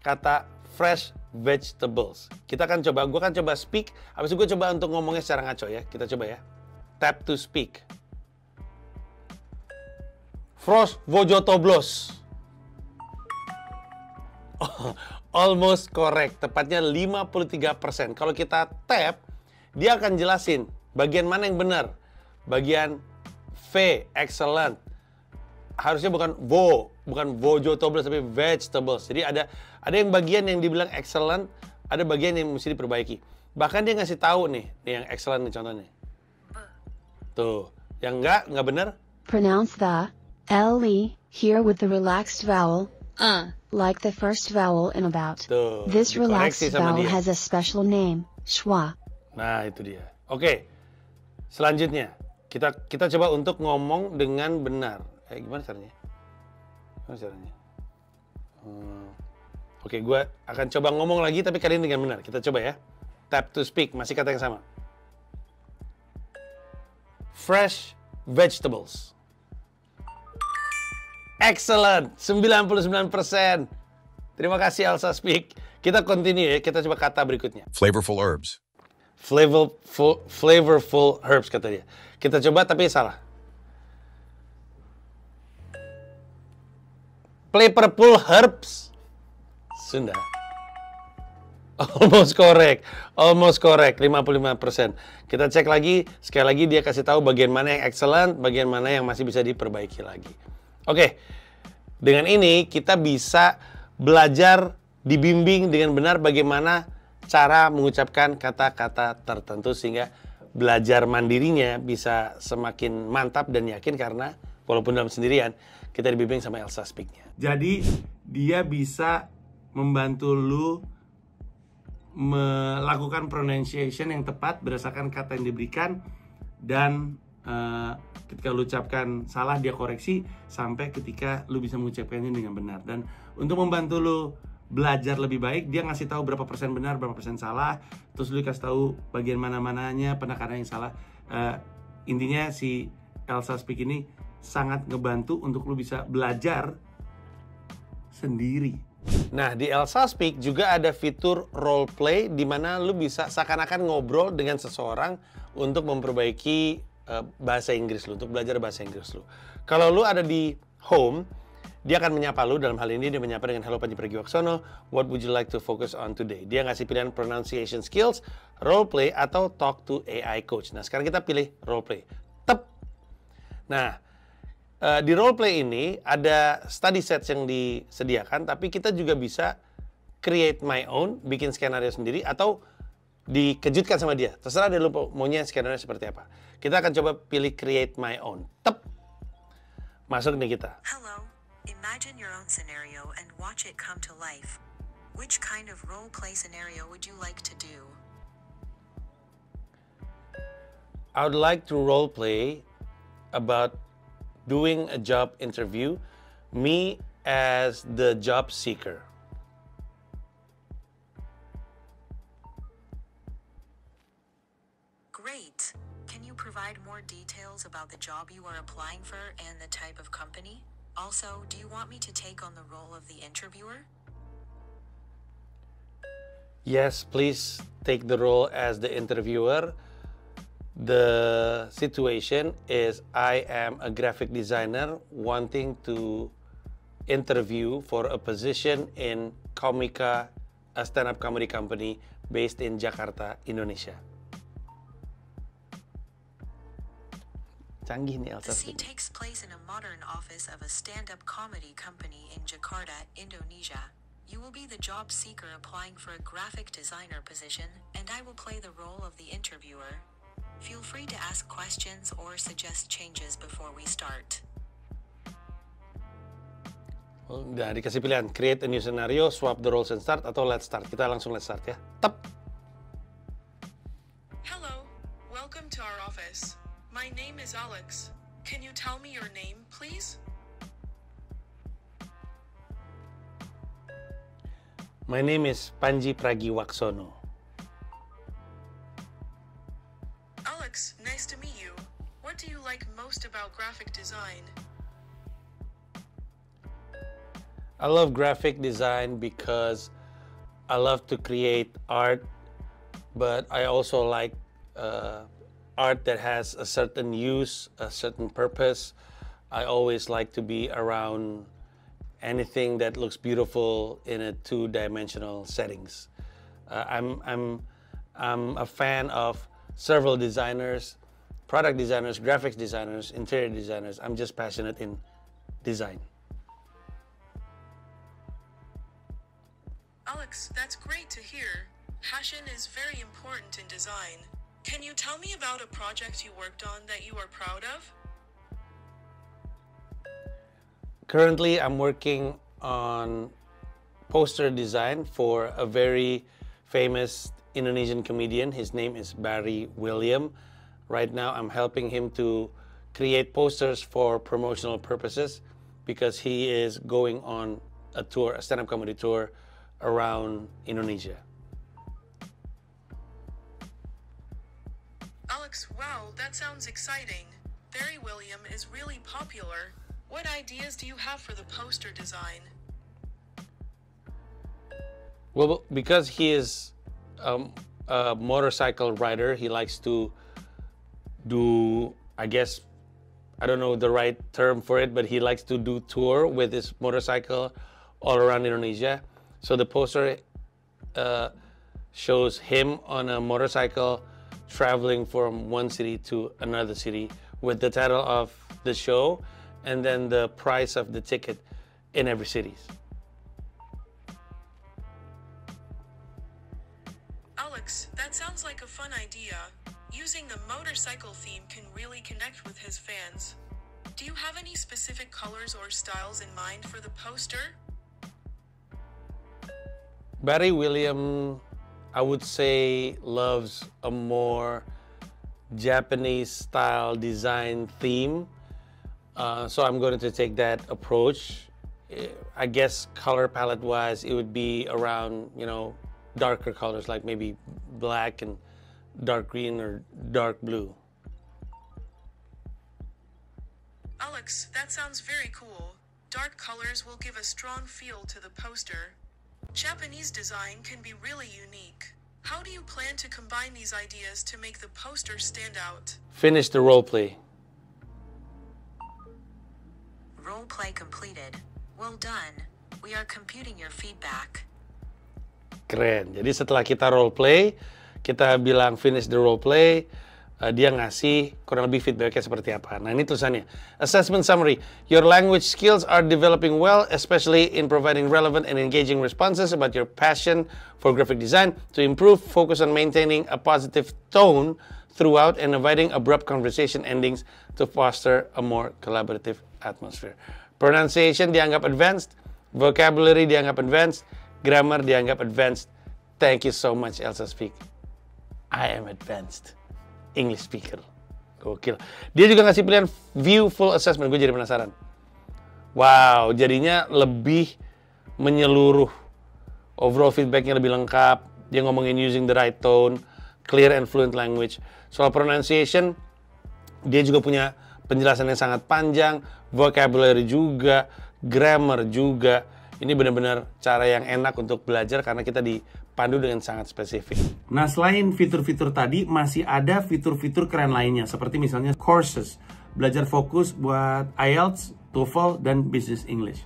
kata fresh vegetables. Kita akan coba, gue akan coba speak, habis itu gue coba untuk ngomongnya secara ngaco ya. Kita coba ya. Tap to speak. Fresh vegetables. Almost correct, tepatnya 53%. Kalau kita tap, dia akan jelasin bagian mana yang benar. Bagian V, excellent. Harusnya bukan vegetables tapi vegetables. Jadi ada yang bagian yang dibilang excellent, ada bagian yang mesti diperbaiki. Bahkan dia ngasih tahu nih yang excellent nih contohnya. Tuh, yang enggak benar. Pronounce the LE here with the relaxed vowel like the first vowel in about. Tuh, this relaxed vowel dia. has a special name, schwa. Nah, itu dia. Oke. Selanjutnya, kita coba untuk ngomong dengan benar. Gimana caranya? Oke, gue akan coba ngomong lagi tapi kali ini dengan benar. Kita coba ya. Tap to speak, masih kata yang sama. Fresh vegetables. Excellent, 99%. Terima kasih Elsa Speak. Kita continue ya, kita coba kata berikutnya. Flavorful herbs. Flavorful herbs kata dia. Kita coba tapi salah. Flavorful herbs. Sunda. Almost correct, 55%. Kita cek lagi, sekali lagi dia kasih tahu bagian mana yang excellent, bagian mana yang masih bisa diperbaiki lagi. Oke, dengan ini kita bisa belajar, dibimbing dengan benar bagaimana cara mengucapkan kata-kata tertentu sehingga belajar mandirinya bisa semakin mantap dan yakin karena walaupun dalam sendirian, kita dibimbing sama Elsa Speak-nya. Jadi, dia bisa membantu lu melakukan pronunciation yang tepat berdasarkan kata yang diberikan dan ketika lu ucapkan salah dia koreksi sampai ketika lu bisa mengucapkannya dengan benar. Dan untuk membantu lu belajar lebih baik, dia ngasih tahu berapa persen benar, berapa persen salah, terus lu kasih tahu bagian mana-mananya, penekanan yang salah. Intinya si Elsa Speak ini sangat ngebantu untuk lu bisa belajar sendiri. Nah, di Elsa Speak juga ada fitur role play di mana lu bisa seakan-akan ngobrol dengan seseorang untuk memperbaiki bahasa Inggris lu, untuk belajar bahasa Inggris lu. Kalau lu ada di home, dia akan menyapa lu. Dalam hal ini dia menyapa dengan Halo Panji Pragiwaksono, what would you like to focus on today? Dia ngasih pilihan pronunciation skills, role play, atau talk to AI coach. Nah, sekarang kita pilih role play. Tep. Nah, di role play ini ada study sets yang disediakan, tapi kita juga bisa create my own, bikin skenario sendiri, atau dikejutkan sama dia. Terserah deh lu maunya skenario seperti apa. Kita akan coba pilih create my own. Tep. Masuk nih kita. Hello, imagine your own scenario and watch it come to life. Which kind of role play scenario would you like to do? I would like to role play about doing a job interview, me as the job seeker. Great. Can you provide more details about the job you are applying for and the type of company? Also, do you want me to take on the role of the interviewer? Yes, please take the role as the interviewer. The situation is I am a graphic designer wanting to interview for a position in Komika, a stand-up comedy company based in Jakarta, Indonesia. Canggih nih Elsa. The scene takes place in a modern office of a stand-up comedy company in Jakarta, Indonesia. You will be the job seeker applying for a graphic designer position, and I will play the role of the interviewer. Feel free to ask questions or suggest changes before we start. Udah dikasih pilihan, create a new scenario, swap the roles and start, atau let's start. Kita langsung let's start ya. Tep. Hello, welcome to our office. My name is Alex. Can you tell me your name, please? My name is Panji Pragiwaksono. Alex, nice to meet you. What do you like most about graphic design? I love graphic design because I love to create art, but I also like art that has a certain use, a certain purpose. I always like to be around anything that looks beautiful in a two-dimensional settings. I'm a fan of several designers, product designers, graphics designers, interior designers. I'm just passionate in design. Alex, that's great to hear. Passion is very important in design. Can you tell me about a project you worked on that you are proud of? Currently, I'm working on poster design for a very famous Indonesian comedian. His name is Barry William. Right now, I'm helping him to create posters for promotional purposes because he is going on a tour, a stand-up comedy tour around Indonesia. Alex, wow, that sounds exciting. Barry William is really popular. What ideas do you have for the poster design? Well, because he is a motorcycle rider, he likes to do, I guess, I don't know the right term for it, but he likes to do tour with his motorcycle all around Indonesia. So the poster shows him on a motorcycle traveling from one city to another city with the title of the show and then the price of the ticket in every city. Alex, that sounds like a fun idea. Using the motorcycle theme can really connect with his fans. Do you have any specific colors or styles in mind for the poster? Barry William, I would say, loves a more Japanese style design theme. So I'm going to take that approach. I guess color palette wise, it would be around, darker colors like maybe black and dark green or dark blue. Alex, that sounds very cool. Dark colors will give a strong feel to the poster. Japanese design can be really unique. How do you plan to combine these ideas to make the poster stand out? Finish the role play. Role play completed. Well done. We are computing your feedback. Keren. Jadi setelah kita role play, kita bilang finish the role play, dia ngasih kurang lebih feedbacknya seperti apa. Nah ini tulisannya. Assessment summary. Your language skills are developing well, especially in providing relevant and engaging responses about your passion for graphic design. To improve, focus on maintaining a positive tone throughout and avoiding abrupt conversation endings to foster a more collaborative atmosphere. Pronunciation dianggap advanced, vocabulary dianggap advanced, grammar dianggap advanced. Thank you so much, Elsa Speak. I am advanced English speaker. Gokil. Dia juga ngasih pilihan view full assessment. Gue jadi penasaran. Wow, jadinya lebih menyeluruh. Overall feedbacknya lebih lengkap. Dia ngomongin using the right tone, clear and fluent language. Soal pronunciation, dia juga punya penjelasan yang sangat panjang, vocabulary juga, grammar juga. Ini benar-benar cara yang enak untuk belajar karena kita dipandu dengan sangat spesifik. Nah, selain fitur-fitur tadi, masih ada fitur-fitur keren lainnya. Seperti misalnya courses, belajar fokus buat IELTS, TOEFL, dan Business English.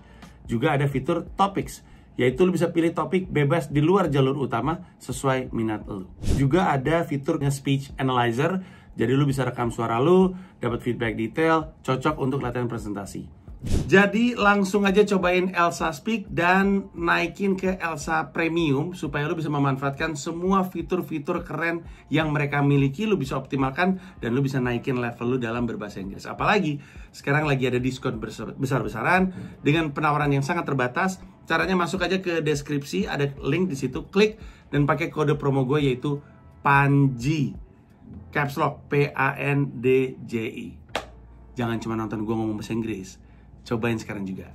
Juga ada fitur topics, yaitu lu bisa pilih topik bebas di luar jalur utama sesuai minat lu. Juga ada fiturnya speech analyzer, jadi lu bisa rekam suara lu, dapat feedback detail, cocok untuk latihan presentasi. Jadi langsung aja cobain Elsa Speak dan naikin ke Elsa Premium supaya lu bisa memanfaatkan semua fitur-fitur keren yang mereka miliki, lu bisa optimalkan dan lu bisa naikin level lu dalam berbahasa Inggris. Apalagi sekarang lagi ada diskon besar-besaran dengan penawaran yang sangat terbatas. Caranya masuk aja ke deskripsi, ada link di situ, klik dan pakai kode promo gue yaitu PANDJI. Caps Lock PANDJI. Jangan cuma nonton gue ngomong bahasa Inggris. Cobain sekarang juga.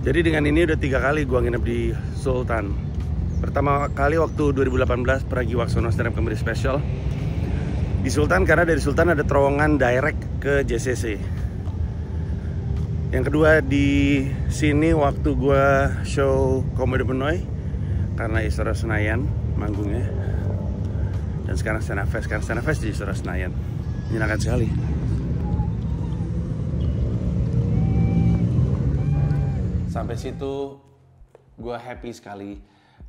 Jadi dengan ini udah 3 kali gua nginep di Sultan. Pertama kali waktu 2018 Pragiwaksono Stand Up Comedy Special di Sultan, karena dari Sultan ada terowongan direct ke JCC. Yang kedua di sini waktu gua show Komedi Penoy karena Istora Senayan manggungnya. Dan sekarang Stand Up Fest, karena Stand Up Fest di Istora Senayan. Menyenangkan sekali. Sampai situ gue happy sekali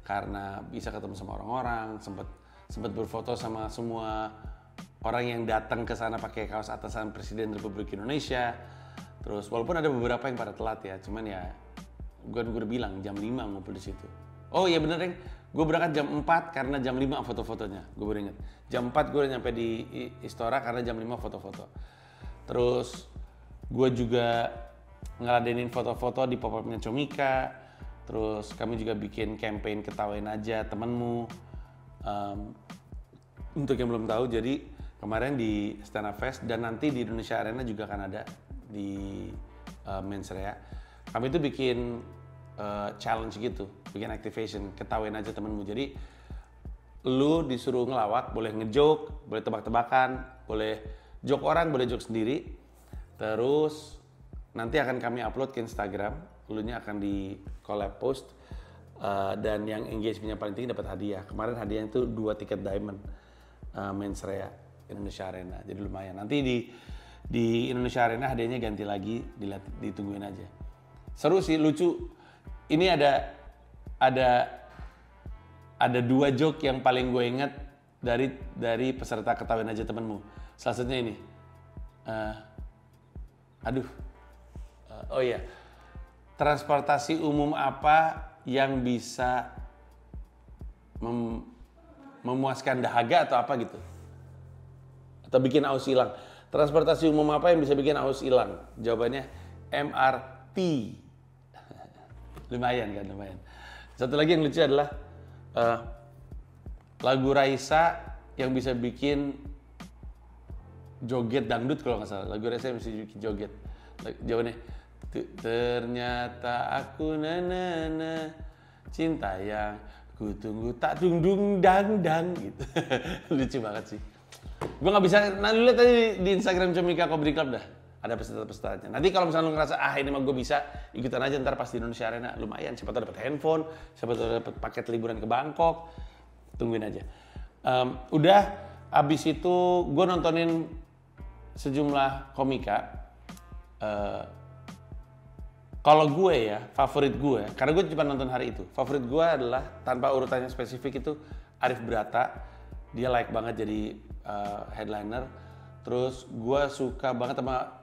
karena bisa ketemu sama orang-orang, sempat berfoto sama semua orang yang datang ke sana pakai kaos atasan Presiden Republik Indonesia. Terus walaupun ada beberapa yang pada telat ya, cuman ya gue udah bilang jam 5 ngumpul di situ. Oh iya bener, gue berangkat jam 4 karena jam 5 foto-fotonya. Gue baru inget. Jam 4 gue udah nyampe di Istora karena jam 5 foto-foto. Terus gue juga ngeladenin foto-foto di pop-upnya Comika. Terus kami juga bikin campaign Ketawain Aja Temenmu. Untuk yang belum tahu, jadi kemarin di Stand Up Fest dan nanti di Indonesia Arena juga akan ada di Mensrea. Kami itu bikin challenge gitu, bikin activation Ketawain Aja Temenmu. Jadi lu disuruh ngelawak, boleh ngejoke, boleh tebak-tebakan, boleh joke orang, boleh joke sendiri. Terus nanti akan kami upload ke Instagram, dulunya akan di collab post, dan yang engagement-nya paling tinggi dapat hadiah. Kemarin hadiahnya itu 2 tiket diamond Mensrea Indonesia Arena, jadi lumayan. Nanti di Indonesia Arena hadiahnya ganti lagi, ditungguin aja. Seru sih, lucu. Ini ada 2 joke yang paling gue ingat dari peserta Ketawain Aja Temenmu. Salah satunya ini. Oh iya, transportasi umum apa yang bisa memuaskan dahaga atau apa gitu? Atau bikin aus hilang? Transportasi umum apa yang bisa bikin aus hilang? Jawabannya MRT. Lumayan kan, lumayan. Satu lagi yang lucu adalah lagu Raisa yang bisa bikin joget dangdut kalau nggak salah. Lagu Raisa yang bisa bikin joget. Jawabannya ternyata aku na cinta yang ku tunggu tak dung dang gitu. Lucu banget sih. Gue nggak bisa. Nah lu lihat tadi di Instagram Comika Comedy Club dah. ada peserta-pesertanya. Nanti kalau misalnya lu ngerasa ini mah gue bisa, ikutan aja ntar pas di Indonesia Arena, lumayan. Siapa tahu dapat handphone, siapa tahu dapat paket liburan ke Bangkok, tungguin aja. Udah, abis itu gue nontonin sejumlah komika. Kalau gue ya, favorit gue, karena gue cuma nonton hari itu, favorit gue adalah tanpa urutannya spesifik itu Arif Brata. Dia layak banget jadi headliner. Terus gue suka banget sama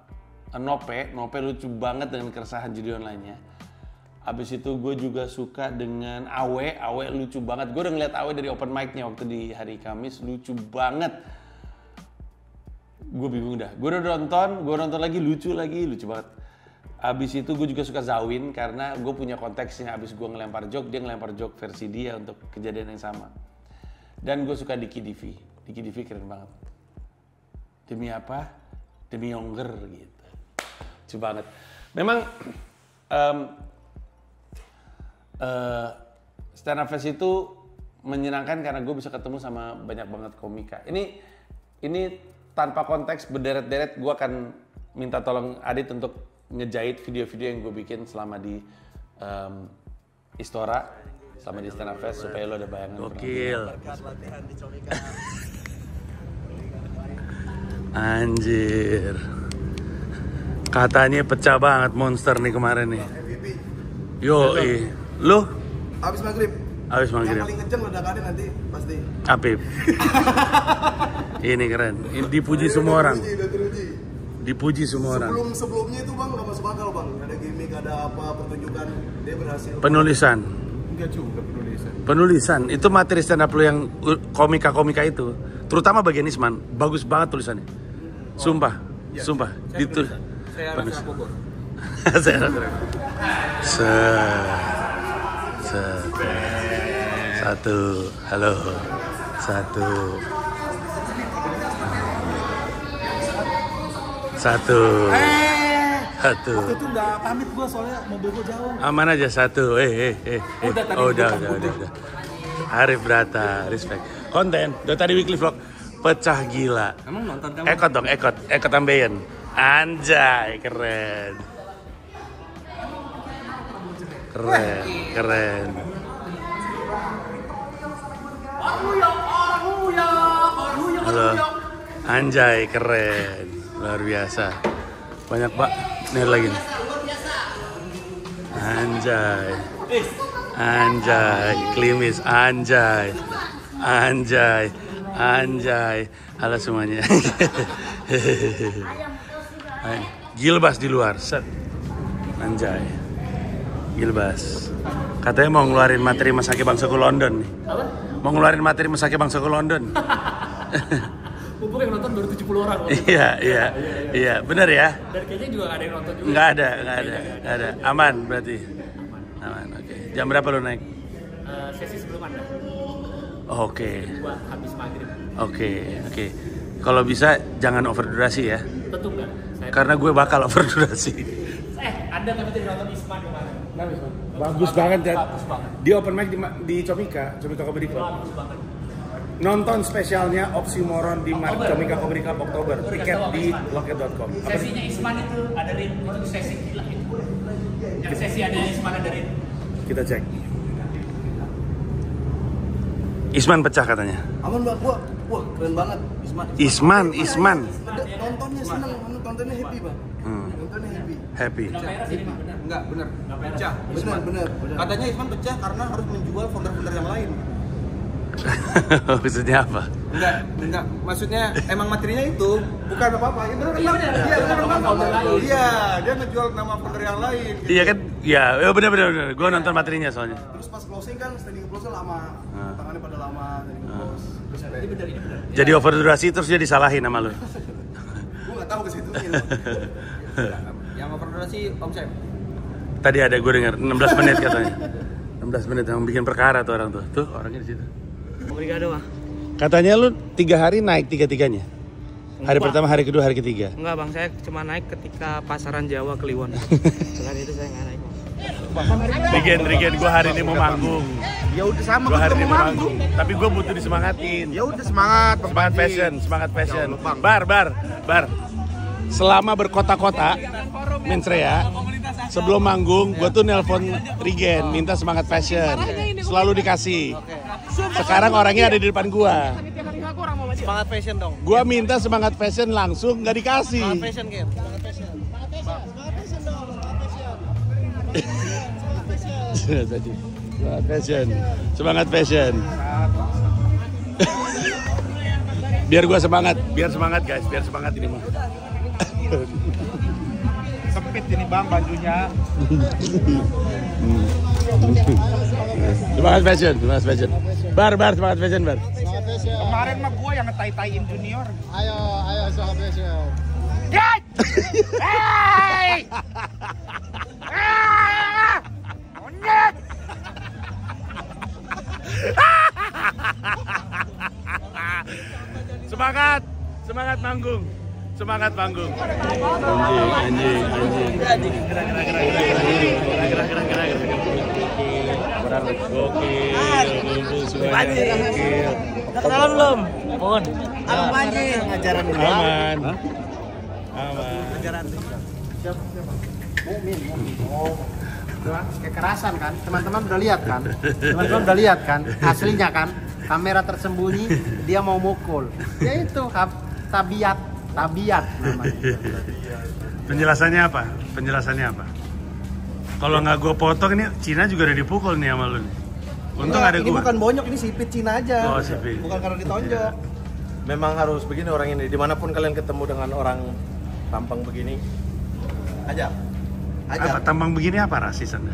Nope lucu banget dengan keresahan judi online-nya. Abis itu gue juga suka dengan Awe lucu banget. Gue udah ngeliat Awe dari open mic-nya waktu di hari Kamis, lucu banget. Gue bingung dah. Gue nonton lagi, lucu banget. Abis itu gue juga suka Zawin karena gue punya konteksnya. Abis gue ngelempar joke, dia ngelempar joke versi dia untuk kejadian yang sama. Dan gue suka Diki Divi keren banget. Demi apa? Demi Younger gitu. Lucu banget. Memang Stand Up Fest itu menyenangkan karena gue bisa ketemu sama banyak banget komika. Ini tanpa konteks berderet-deret, gue akan minta tolong Adit untuk ngejahit video-video yang gue bikin selama di Istora, selama di Stand Up Fest supaya lo ada bayangan. Gokil. Anjir. Katanya pecah banget Monster nih kemarin nih. Yo, lu? Abis maghrib. Yang paling kenceng ledakannya nanti pasti. Apip. Ini keren. Ini dipuji semua orang. Dipuji semua orang. Sebelumnya itu bang nggak masuk akal bang. Ada gimmick, ada apa pertunjukan dia berhasil. Penulisan. Enggak juga Penulisan. Itu materi stand up lu yang komika-komika itu. Terutama bagian Isman. Bagus banget tulisannya. Sumpah. Sumpah. Saya rasa Bogor. Saya rasa. Satu. Halo. Satu. Waktu itu nggak pamit gua soalnya mobil gua jauh. Aman aja satu. Udah. Arif Brata, respect. Konten, udah tadi weekly vlog. Pecah gila. Emang nonton kamu? Ekot ambeien. Anjay, keren. Halo. Anjay, keren. Luar biasa. Banyak pak. Nih lagi nih. Anjay. Klimis. Anjay. Halo semuanya. Gilbas di luar. Set. Anjay. Gilbas. Katanya mau ngeluarin materi Masake Bangsaku London nih. Apa? Mau ngeluarin materi Masake Bangsaku London. Mumpung yang nonton baru 70 orang. Iya, benar ya? Dan kayaknya juga gak ada yang nonton juga. Nggak ada. Aman berarti? Aman, oke. Jam berapa lo naik? Sesi sebelum Anda. Oke. Buat habis maghrib. Oke. Kalau bisa jangan overdurasi ya. Tentu enggak. Karena gue bakal overdurasi. Anda tapi tadi nonton Isman kemarin. Bagus banget ya. Bagus banget. Di open mic di Comika Comedy Club. Bagus banget. Nonton spesialnya Oxymoron di Comika Comedy Club Oktober. Tiket di loket.com. Sesinya Isman itu ada Rin, itu sesi gila itu. Yang sesi ada Isman ada Rin. Kita cek. Isman pecah katanya. Aman mbak, wah keren banget Isman. Nontonnya seneng, nontonnya happy bang. Nontonnya Happy. Enggak, bener. Pecah. Bener. Katanya Isman pecah karena harus menjual founder-founder yang lain. Maksudnya apa? Enggak. Maksudnya emang materinya itu bukan apa-apa. Iya bener. Iya, dia ngejual nama founder yang lain. Gitu. Iya kan? Iya, bener. Gue nonton materinya soalnya. Terus pas closing kan standing close lama. Tangannya pada lama standing close. Ini bener. Jadi overdurasi terus dia disalahin sama lu. Gue nggak tahu ke situ. Yang overdurasi Om Sam. Tadi ada gue dengar 16 menit katanya. 16 menit yang bikin perkara tuh orang tuh. Tuh orangnya di situ. Obrigado, Bang. Katanya lu 3 hari naik 3-3-nya. Hari pertama, hari kedua, hari ketiga. Enggak, Bang. Saya cuma naik ketika pasaran Jawa Kliwon. Selain itu saya nggak naik, Bang. Regen, gue hari ini mau manggung. Ya udah sama, gue hari ini mau manggung. Tapi gue butuh disemangatin. Ya udah semangat, Semangat fashion. Bar. selama berkota-kota Mensrea, sebelum manggung gue tuh nelpon Regen minta semangat fashion, selalu dikasih. Sekarang orangnya ada di depan gue. Semangat fashion dong. Gue minta semangat fashion langsung nggak dikasih. Semangat fashion, Ken. Semangat fashion. Semangat fashion. Semangat fashion. Biar gue semangat, guys, biar semangat ini mah. Sempit ini bang bajunya. Semangat fashion. Bar, semangat fashion, Bar. Kemarin mah gua yang ngetai-taiin junior. Ayo semangat fashion. Hey! Monyet! Semangat manggung. Anjing. Kenalan belum? Mohon. Apa aja ngajaran dulu? Aman. Mumin. Oh. Kekerasan kan? Teman-teman udah lihat kan? Aslinya kan? Kamera tersembunyi, dia mau mukul. Ya itu, tabiat namanya. Penjelasannya apa? Kalau nggak gue potong ini Cina juga udah dipukul nih sama lu nih. Untung ada gue. Ini bukan bonyok, ini sipit Cina aja. Oh, sipit. Bukan karena ditonjok. Memang harus begini orang ini. Dimanapun kalian ketemu dengan orang tampang begini, aja. Apa tampang begini apa rasis Anda?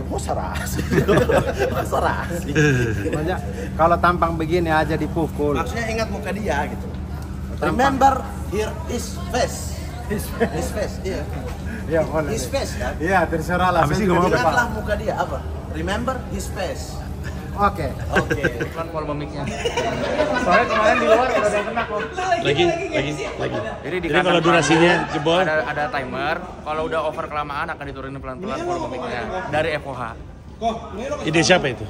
Masa rasis. Maksudnya kalau tampang begini aja dipukul. Maksudnya ingat muka dia gitu. Remember here is face. His face, iya. Iya, boleh. His face kan? Iya, terserah lah. Ingatlah muka dia apa? Remember his face. Oke. Iklan polemiknya. Soalnya kemarin di luar udah ada yang kena kok. Lagi. Jadi kalau durasinya jebol ada timer. Kalau udah over kelamaan akan diturunin pelan-pelan polemiknya dari FOH. Ide siapa itu?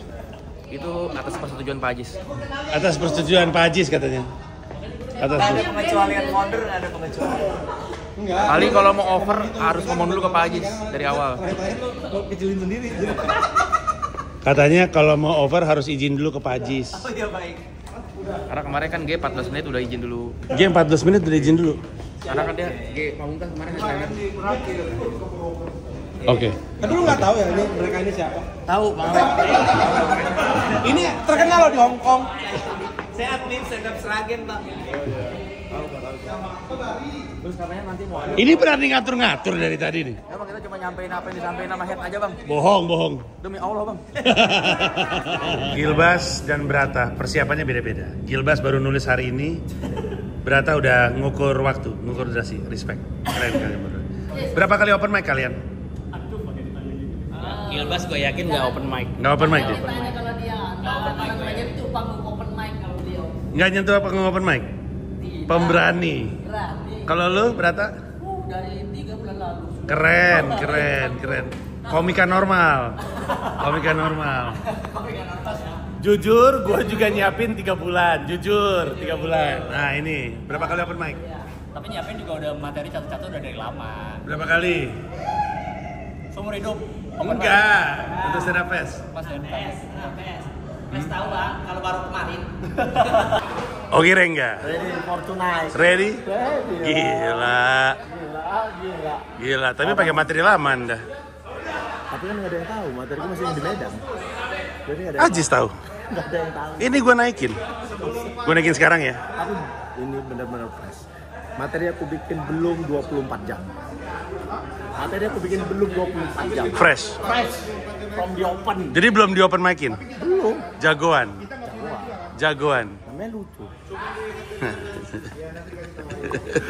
Itu atas persetujuan Pak Ajis. Atas persetujuan Pak Ajis katanya. Ada pengecualian modern, ada pengecualian. Kali kalau mau over harus ngomong dulu ke Pak Ajis dari awal. Kecilin sendiri. Katanya kalau mau over harus izin dulu ke Pak Ajis. Oh iya baik. Karena kemarin kan G 14 menit udah izin dulu. G 14 menit udah izin dulu. Karena kan dia G Pamungkas kemarin kan. Oke. Kan dulu nggak tahu ya mereka ini siapa? Tahu banget. Ini terkenal loh di Hong Kong. Saya admin stand-up Sragen, Pak. Terus katanya nanti mau ada. Ini berani ngatur-ngatur dari tadi nih. Ya Bang, kita cuma nyampein apa yang disampaikan sama head aja Bang. Bohong. Demi Allah Bang. Gilbas dan Brata persiapannya beda-beda. Gilbas baru nulis hari ini. Brata udah ngukur waktu, ngukur durasi. Respect. Keren kalian berdua. Berapa kali open mic kalian? Gilbas gue yakin nggak open mic. Nggak open mic dia? Nggak nyentuh panggung open mic? Pemberani. Kalau lu Brata? Dari 3 bulan lalu. Keren. Komika normal. Jujur, gue juga nyiapin 3 bulan. Jujur, 3 bulan. Nah ini, berapa kali open mic? Tapi nyiapin juga udah materi satu-satu udah dari lama. Berapa kali? Seumur hidup. Enggak, untuk stand up fest. Pas Mas tahu Bang, kalau baru kemarin. Oke Rengga. Ready for tonight. Ready? Gila. Tapi pakai materi lama Anda. Tapi kan nggak ada yang tahu, materiku masih yang di Medan. Jadi nggak ada. Ajis tahu. Nggak ada yang tahu. Ini gue naikin. Sekarang ya. Tapi ini benar-benar fresh. Materi aku bikin belum 24 jam. Fresh. From the open. Jadi belum di open mic-in? Belum. Jagoan. Namanya lucu.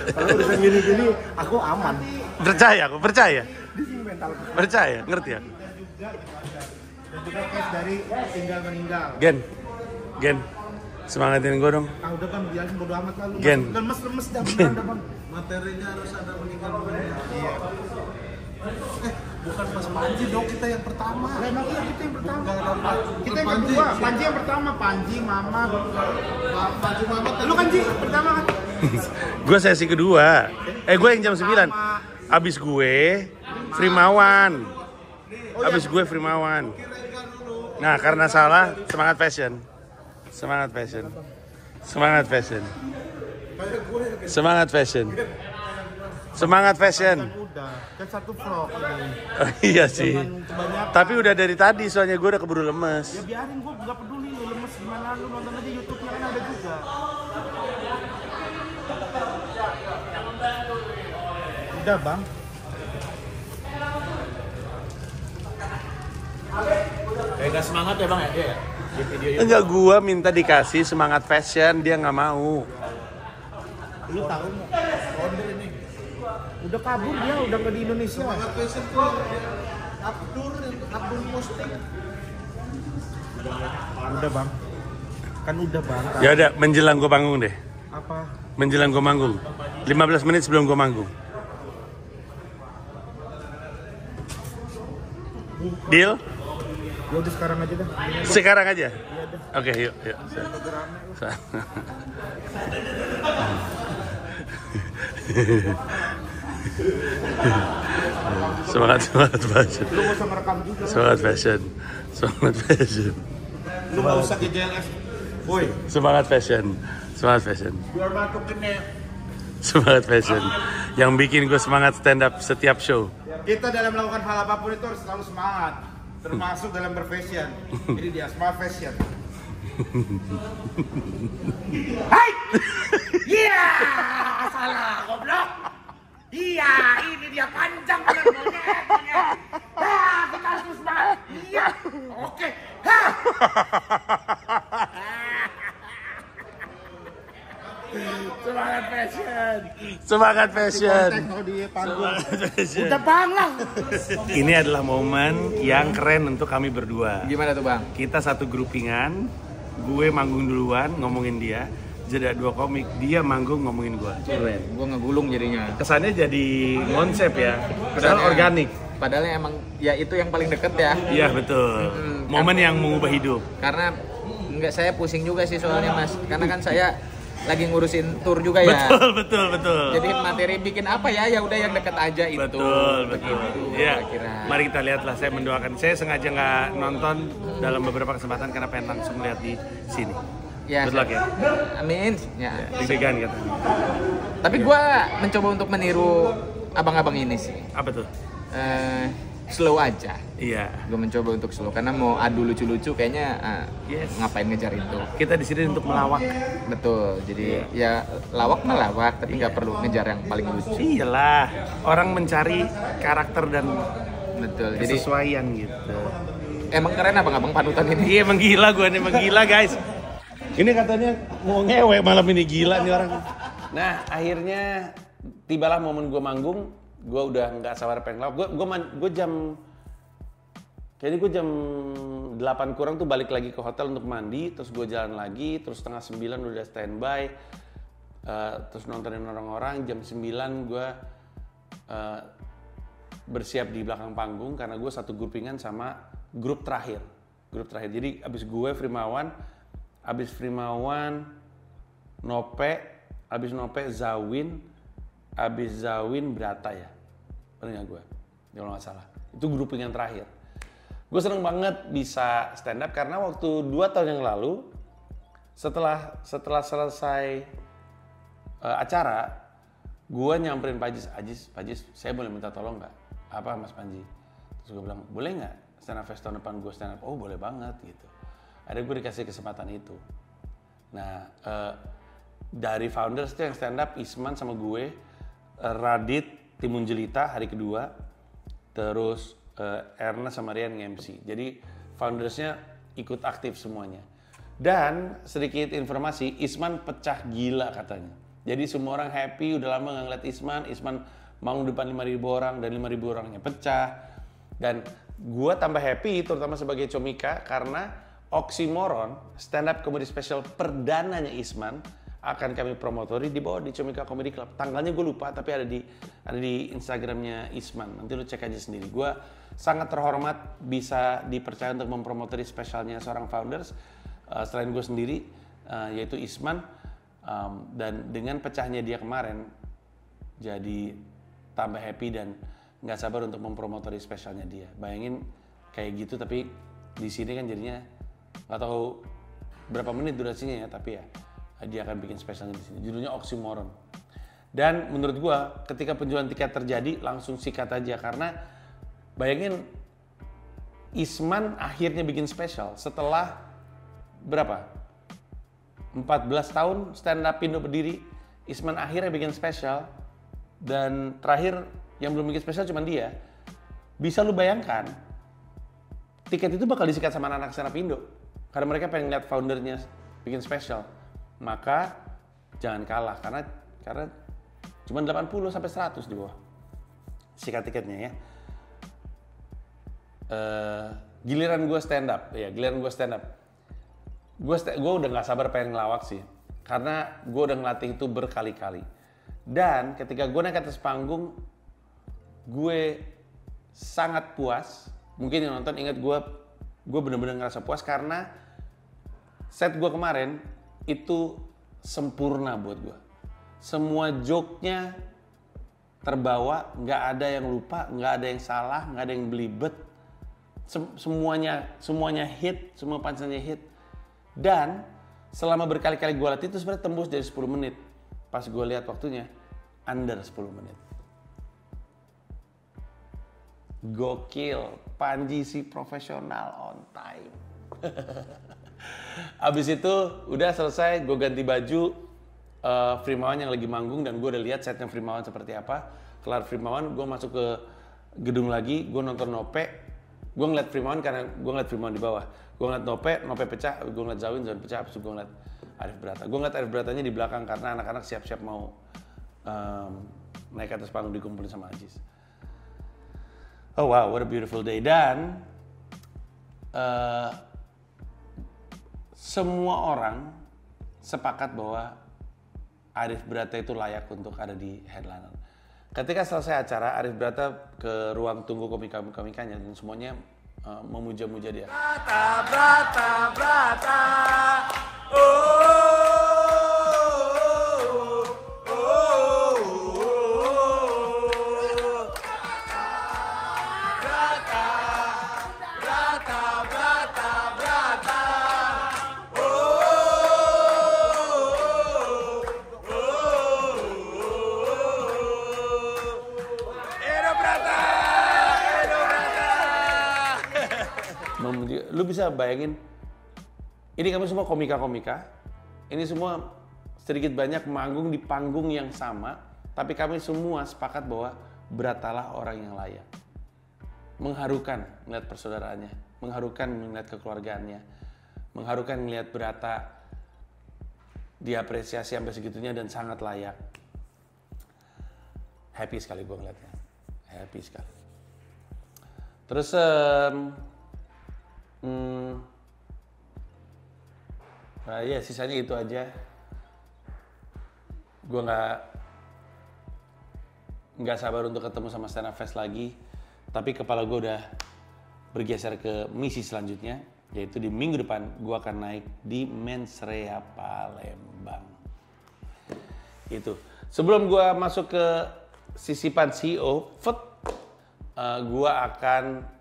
Kalau udah gini-gini, aku aman. Percaya. Di sini mental. Percaya, ngerti ya? Dan juga case dari tinggal meninggal. Gen. Semangatin gue dong. Udah kan biarin bodo amat lah lu. Gen. Lemes dah beneran dah Bang. Materinya harus ada meninggal. Iya. Bukan pas Panji dong, kita yang pertama. Emang iya kita yang pertama. Kita yang kedua. Panji yang pertama, Panji, Mama. Lu kan Ji pertama kan? Gue sesi kedua. Gue yang jam 9. Abis gue Frimawan. Abis gue Frimawan. Nah, karena salah, semangat fashion. Semangat fashion. Semangat fashion. Semangat fashion. Semangat fashion. Kan satu vlog ini. Oh, iya sih. Tapi udah dari tadi soalnya gue udah keburu lemes. Ya biarin, gue nggak peduli lu lemes gimana, lu nonton aja YouTube-nya kan ada juga. Udah bang. Gak semangat ya bang ya dia ya? Di video Enggak, gue minta dikasih semangat fashion, dia nggak mau. Lu tahu nggak? Order ini. Udah kabur dia, udah nggak di Indonesia. Semangat fashion tuh Abdul posting. Udah bang. Kan udah bang. Ya udah, menjelang gue panggung deh. Apa? Menjelang gue manggung. 15 menit sebelum gue manggung. Deal? Ya udah sekarang aja dah. Sekarang aja? Oke, yuk. Semangat fashion. Lu gak usah merekam juga. Semangat fashion. Semangat fashion. Lu gak usah ke JLS. Boy. Semangat fashion. Semangat fashion. Biar masukinnya. Semangat fashion. Yang bikin gue semangat stand up setiap show. Kita dalam melakukan hal apapun itu harus selalu semangat. Termasuk dalam berfashion. Jadi dia smart fashion. Hai! Iya! Salah, goblok! Iya, ini dia panjang benar monyetnya. Kita harus semangat. Iya, oke. Semangat fashion. Semangat fashion. Semangat fashion. Udah bang lah. Ini adalah momen yang keren untuk kami berdua. Gimana tuh bang? Kita satu grupingan, gue manggung duluan ngomongin dia, jeda 2 komik, dia manggung ngomongin gue. Keren. Gue ngegulung jadinya. Kesannya jadi konsep ya, padahal organik. Padahal emang ya itu yang paling deket ya. Iya betul. Momen yang mengubah hidup. Karena enggak, saya pusing juga sih soalnya mas. Karena kan saya lagi ngurusin tour juga ya. Betul. Jadi materi bikin apa ya? Ya udah yang deket aja itu. Betul. Iya. Kira-kira. Mari kita lihatlah. Saya mendoakan. Saya sengaja nggak nonton dalam beberapa kesempatan karena pengen langsung lihat di sini. Ya. Good luck ya. Amin. Ya. Deg-degan katanya. Tapi gue mencoba untuk meniru abang-abang ini sih. Apa tuh? Slow aja. Iya. Gue mencoba untuk slow karena mau adu lucu-lucu kayaknya ngapain ngejar itu. Kita di sini untuk melawak. Betul. Jadi ya lawak melawak tapi nggak perlu ngejar yang paling lucu. Iyalah. Orang mencari karakter dan betul. Jadi kesesuaian gitu. Emang keren abang-abang panutan ini. Iya emang gila gue nih, emang gila guys. Ini katanya mau ngewe malam ini, gila nih orang. Nah akhirnya tibalah momen gue manggung. Gue udah nggak sabar pengen lawak. Gue kayaknya gue jam 8 kurang tuh balik lagi ke hotel untuk mandi, terus gue jalan lagi, terus setengah 9 udah standby, terus nontonin orang-orang. Jam 9 gue bersiap di belakang panggung karena gue satu grupingan sama grup terakhir. Jadi abis gue Frimawan, Nope, abis Nope Zawin, abis Zawin Brata ya. Bener gak gue? Kalau nggak salah. Itu grupingan terakhir. Gue seneng banget bisa stand up karena waktu 2 tahun yang lalu setelah selesai acara, gue nyamperin Pak Ajis, saya boleh minta tolong nggak? Apa Mas Panji? Terus gue bilang, boleh nggak stand up fest tahun depan gue stand up? Oh boleh banget gitu. Akhirnya gue dikasih kesempatan itu. Nah dari founders itu yang stand up Isman sama gue, Radit, Timun Jelita hari kedua, terus Ernest sama Rian nge-MC. Jadi foundersnya ikut aktif semuanya. Dan sedikit informasi, Isman pecah gila katanya. Jadi semua orang happy, udah lama nggak ngeliat Isman manggung depan 5.000 orang dan 5.000 orangnya pecah. Dan gue tambah happy terutama sebagai comika karena Oxymoron stand up comedy special perdananya Isman akan kami promotori di bawah di Comika Comedy Club. Tanggalnya gue lupa tapi ada di Instagramnya Isman. Nanti lu cek aja sendiri. Gue sangat terhormat bisa dipercaya untuk mempromotori spesialnya seorang founders selain gue sendiri yaitu Isman. Dan dengan pecahnya dia kemarin, jadi tambah happy dan nggak sabar untuk mempromotori spesialnya dia. Bayangin kayak gitu, tapi di sini kan jadinya nggak tahu berapa menit durasinya ya, tapi ya dia akan bikin spesialnya di sini. Judulnya Oxymoron. Dan menurut gua ketika penjualan tiket terjadi langsung sikat aja, karena bayangin Isman akhirnya bikin spesial setelah berapa? 14 tahun stand up Indo berdiri, Isman akhirnya bikin spesial. Dan terakhir yang belum bikin spesial cuma dia. Bisa lu bayangkan, tiket itu bakal disikat sama anak-anak stand up Indo. Karena mereka pengen lihat foundernya bikin spesial. Maka jangan kalah, karena cuma 80 sampai 100 di bawah sikat tiketnya ya. Giliran gue stand up, ya giliran gue stand up. Gue udah nggak sabar pengen ngelawak sih, karena gue udah ngelatih itu berkali-kali. Dan ketika gue naik ke atas panggung, gue sangat puas. Mungkin yang nonton ingat gue bener-bener ngerasa puas karena set gue kemarin itu sempurna buat gue. Semua joke-nya terbawa, nggak ada yang lupa, nggak ada yang salah, nggak ada yang belibet. Semuanya hit, semua punchline-nya hit. Dan selama berkali-kali gue latih itu sebenarnya tembus dari 10 menit. Pas gue lihat waktunya, under 10 menit. Gokil, Panji si profesional on time. Abis itu udah selesai, gue ganti baju. Frimawan yang lagi manggung dan gue udah lihat setnya Frimawan seperti apa. Kelar Frimawan, gue masuk ke gedung lagi, gue nonton Nope. Gue ngeliat Frimawan karena gue ngeliat Frimawan di bawah. Gue ngeliat Nope pecah, gue ngeliat Zawin pecah, habis itu gue ngeliat Arif Brata. Gue ngeliat Arif Bratanya di belakang karena anak-anak siap-siap mau naik ke atas panggung dikumpulin sama Ajis. Oh wow, what a beautiful day. Dan semua orang sepakat bahwa Arif Brata itu layak untuk ada di headliner. Ketika selesai acara, Arif Brata ke ruang tunggu komika-komikanya dan semuanya memuja-muja dia. Brata. Lu bisa bayangin, ini kami semua komika-komika, ini semua sedikit banyak manggung di panggung yang sama, tapi kami semua sepakat bahwa Bratalah orang yang layak. Mengharukan melihat persaudaraannya, mengharukan melihat kekeluargaannya, mengharukan melihat Brata diapresiasi sampai segitunya dan sangat layak. Happy sekali gue ngeliatnya, happy sekali. Terus nah ya sisanya itu aja. Gue nggak sabar untuk ketemu sama Stand Up Fest lagi. Tapi kepala gue udah bergeser ke misi selanjutnya, yaitu di minggu depan gue akan naik di Mensrea Palembang. Itu. Sebelum gue masuk ke sisipan CEO, gue akan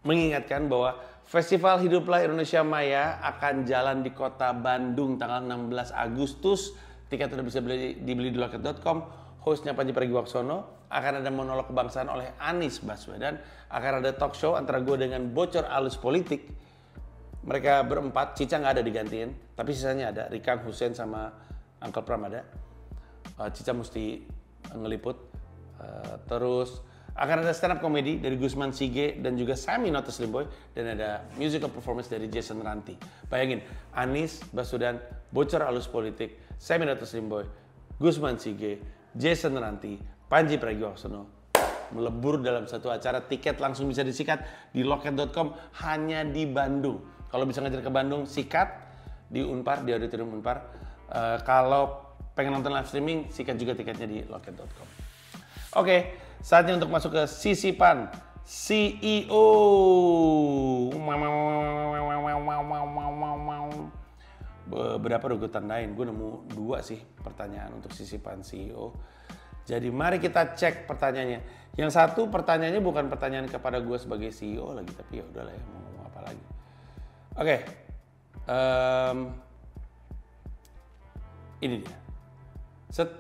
mengingatkan bahwa Festival Hiduplah Indonesia Maya akan jalan di kota Bandung tanggal 16 Agustus. Tiket sudah bisa dibeli di loket.com. Hostnya Panji Pragiwaksono. Akan ada monolog kebangsaan oleh Anies Baswedan. Akan ada talk show antara gue dengan bocor alus politik. Mereka berempat, Cica nggak ada digantiin. Tapi sisanya ada, Rikang, Hussein sama Uncle Pram ada. Cica mesti ngeliput. Terus akan ada stand up comedy dari Gusman Sige dan juga Sami Notus Limboy, dan ada musical performance dari Jason Ranti. Bayangin, Anies Baswedan, bocor alus politik, Sami Notus Limboy, Gusman Sige, Jason Ranti, Panji Pragiwaksono melebur dalam satu acara. Tiket langsung bisa disikat di loket.com hanya di Bandung. Kalau bisa ngajar ke Bandung, sikat di Unpar, di auditorium Unpar. Kalau pengen nonton live streaming, sikat juga tiketnya di loket.com. Oke, saatnya untuk masuk ke sisipan CEO. beberapa udah gue tandain. Gue nemu 2 sih pertanyaan untuk sisipan CEO. Jadi mari kita cek pertanyaannya. Yang satu pertanyaannya bukan pertanyaan kepada gue sebagai CEO lagi, tapi ya udahlah ya, mau ngomong apa lagi. Oke. Ini dia. Set.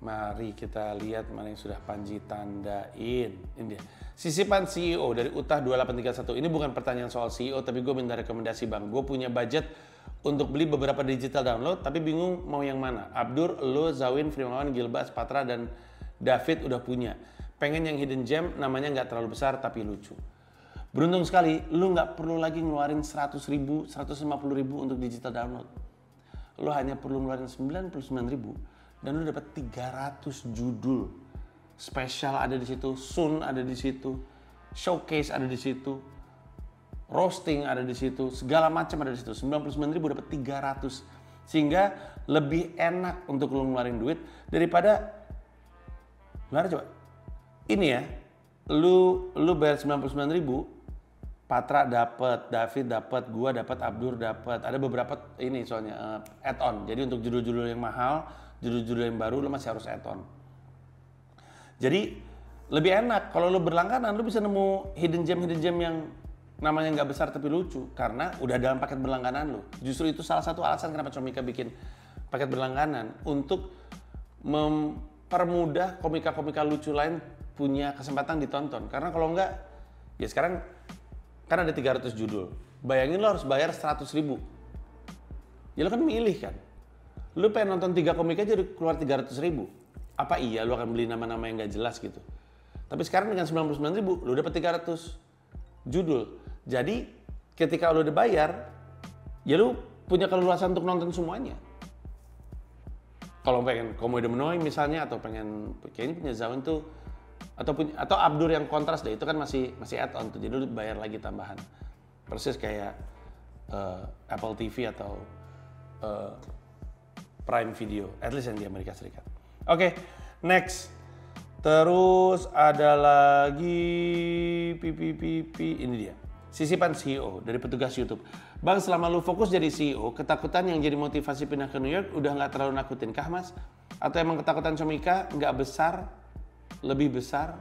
Mari kita lihat mana yang sudah Panji tandain. Ini dia. Sisipan CEO dari Utah 2831. Ini bukan pertanyaan soal CEO, tapi gue minta rekomendasi bang. Gue punya budget untuk beli beberapa digital download, tapi bingung mau yang mana. Abdur, lo, Zawin, Frimawan, Gilbas, Patra, dan David udah punya. Pengen yang hidden gem, namanya nggak terlalu besar tapi lucu. Beruntung sekali, lo nggak perlu lagi ngeluarin 100.000, 150.000 untuk digital download. Lo hanya perlu ngeluarin 99.000 dan lo dapat 300 judul. Spesial ada di situ, Sun ada di situ, Showcase ada di situ, Roasting ada di situ, segala macam ada di situ. 99.000 dapat 300. Sehingga lebih enak untuk lo ngeluarin duit daripada gimana coba? Ini ya, lu bayar 99.000, Patra dapat, David dapat, gua dapat, Abdur dapat. Ada beberapa ini soalnya add-on. Jadi untuk judul-judul yang mahal, judul-judul yang baru lo masih harus add-on. Jadi lebih enak kalau lo berlangganan, lo bisa nemu hidden gem yang namanya nggak besar tapi lucu karena udah dalam paket berlangganan lo. Justru itu salah satu alasan kenapa Comika bikin paket berlangganan, untuk mempermudah komika-komika lucu lain punya kesempatan ditonton. Karena kalau nggak, ya sekarang kan ada 300 judul. Bayangin lo harus bayar 100.000. Ya lo kan milih kan. Lo pengen nonton 3 komik aja keluar 300.000. Apa iya lo akan beli nama-nama yang nggak jelas gitu? Tapi sekarang dengan 99.000 lo dapat 300 judul. Jadi ketika lo udah bayar, ya lo punya keleluasan untuk nonton semuanya. Kalau pengen Komodo Menoi misalnya, atau pengen kayaknya punya Zawin tuh, atau Abdur yang kontras deh, itu kan masih add-on tuh, jadi lo bayar lagi tambahan. Persis kayak Apple TV atau Prime Video, at least yang di Amerika Serikat. Oke, next. Terus ada lagi ini dia. Sisipan CEO dari petugas YouTube. Bang, selama lu fokus jadi CEO, ketakutan yang jadi motivasi pindah ke New York udah nggak terlalu nakutin kah, Mas? Atau emang ketakutan Comika nggak besar, lebih besar?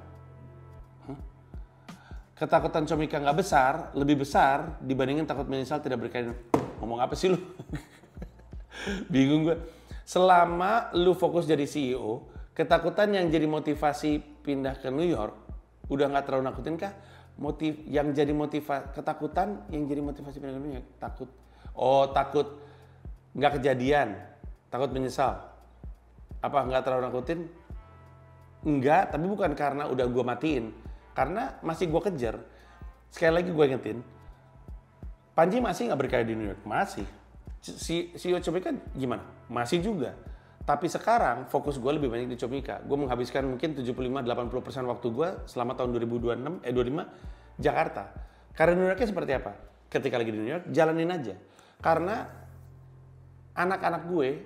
Ketakutan Comika nggak besar, lebih besar dibandingin takut menyesal tidak berkarir. Ngomong apa sih lu? Bingung gue. Selama lu fokus jadi CEO, ketakutan yang jadi motivasi pindah ke New York udah nggak terlalu nakutin kah? Ketakutan yang jadi motivasi pindah ke New York, takut nggak kejadian, takut menyesal. Apa nggak terlalu nakutin? Enggak, tapi bukan karena udah gue matiin, karena masih gue kejar. Sekali lagi gue ingetin, Panji masih nggak berkarya di New York, masih. CEO Comika gimana? Masih juga. Tapi sekarang fokus gue lebih banyak di Comika. Gue menghabiskan mungkin 75-80% waktu gue selama tahun 2025 Jakarta. Karena New Yorknya seperti apa? Ketika lagi di New York, jalanin aja. Karena anak-anak gue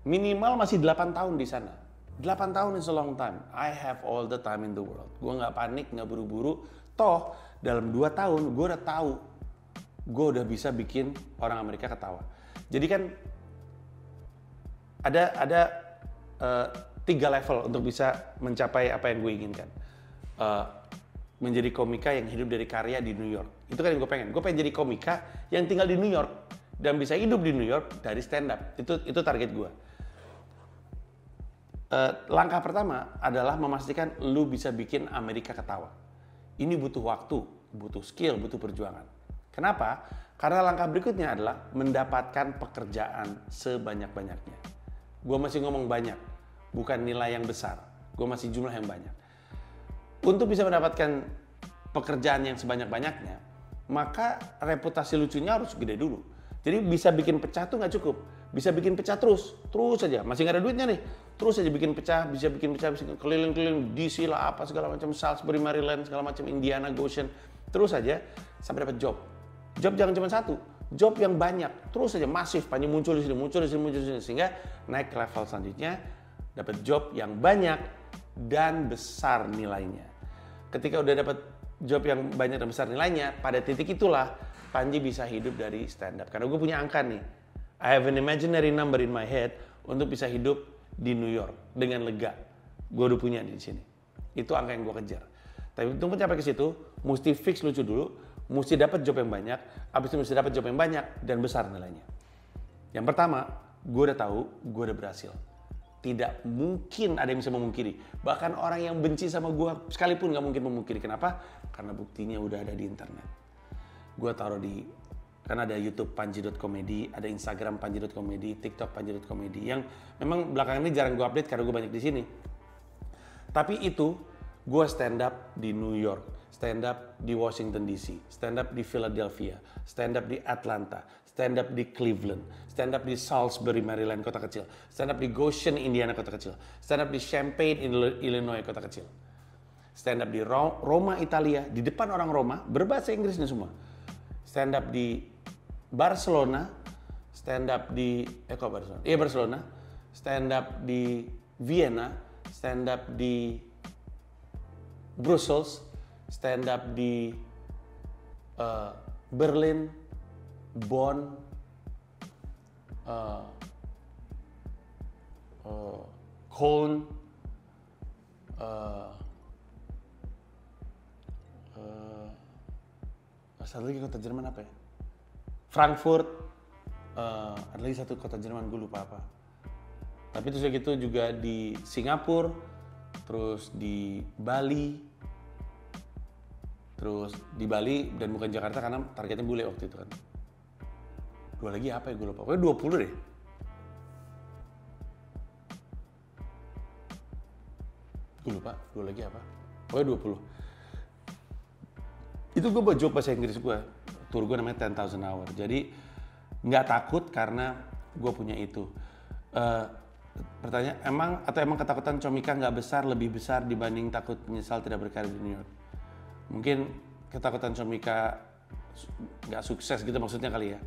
minimal masih 8 tahun di sana. 8 tahun is a long time. I have all the time in the world. Gue nggak panik, nggak buru-buru. Toh dalam 2 tahun gue udah tahu, gue udah bisa bikin orang Amerika ketawa. Jadi kan ada 3 level untuk bisa mencapai apa yang gue inginkan. Menjadi komika yang hidup dari karya di New York. Itu kan yang gue pengen. Gue pengen jadi komika yang tinggal di New York dan bisa hidup di New York dari stand up. Itu target gue. Langkah pertama adalah memastikan lu bisa bikin Amerika ketawa. Ini butuh waktu, butuh skill, butuh perjuangan. Kenapa? Karena langkah berikutnya adalah mendapatkan pekerjaan sebanyak-banyaknya. Gue masih ngomong banyak, bukan nilai yang besar. Gue masih jumlah yang banyak. Untuk bisa mendapatkan pekerjaan yang sebanyak-banyaknya, maka reputasi lucunya harus gede dulu. Jadi bisa bikin pecah tuh nggak cukup. Bisa bikin pecah terus aja. Masih nggak ada duitnya nih. Terus aja bikin pecah, bisa keliling-keliling DC lah, apa segala macam, Salisbury, Maryland, segala macam, Indiana, Goshen. Terus aja sampai dapat job. Job jangan cuma satu. Job yang banyak, terus saja masif, Panji muncul di sini, sehingga naik ke level selanjutnya, dapat job yang banyak dan besar nilainya. Ketika udah dapat job yang banyak dan besar nilainya, pada titik itulah Panji bisa hidup dari stand up? Karena gue punya angka nih. I have an imaginary number in my head untuk bisa hidup di New York dengan lega. Gue udah punya di sini. Itu angka yang gue kejar. Tapi untuk mencapai ke situ, mesti fix lucu dulu, mesti dapat job yang banyak, habis itu mesti dapat job yang banyak dan besar nilainya. Yang pertama, gue udah tahu, gue udah berhasil. Tidak mungkin ada yang bisa memungkiri. Bahkan orang yang benci sama gue sekalipun nggak mungkin memungkiri. Kenapa? Karena buktinya udah ada di internet. Gue taruh di, kan ada YouTube panji.comedy, ada Instagram panji.comedy, TikTok panji.comedy, yang memang belakangan ini jarang gue update karena gue banyak di sini. Tapi itu, gue stand up di New York, stand up di Washington DC, stand up di Philadelphia, stand up di Atlanta, stand up di Cleveland, stand up di Salisbury, Maryland, kota kecil, stand up di Goshen, Indiana, kota kecil, stand up di Champaign, Illinois, kota kecil, stand up di Roma, Italia, di depan orang Roma, berbahasa Inggris nih semua, stand up di Barcelona, stand up di Barcelona, stand up di Vienna, stand up di Brussels, stand up di Berlin, Bonn, Köln, satu lagi kota Jerman apa ya? Frankfurt, ada lagi satu kota Jerman, gue lupa apa. Tapi terus gitu juga di Singapura, terus di Bali, dan bukan Jakarta karena targetnya bule waktu itu kan. Dua lagi apa ya, gue lupa. Pokoknya 20 deh. Gue lupa, dua lagi apa. Pokoknya 20. Itu gue buat job bahasa Inggris gue. Tour gue namanya 10,000 hour. Jadi nggak takut karena gue punya itu. Pertanyaan, emang ketakutan Comika nggak besar, lebih besar dibanding takut menyesal tidak berkarir di New York? Mungkin ketakutan Comika nggak sukses gitu maksudnya kali ya.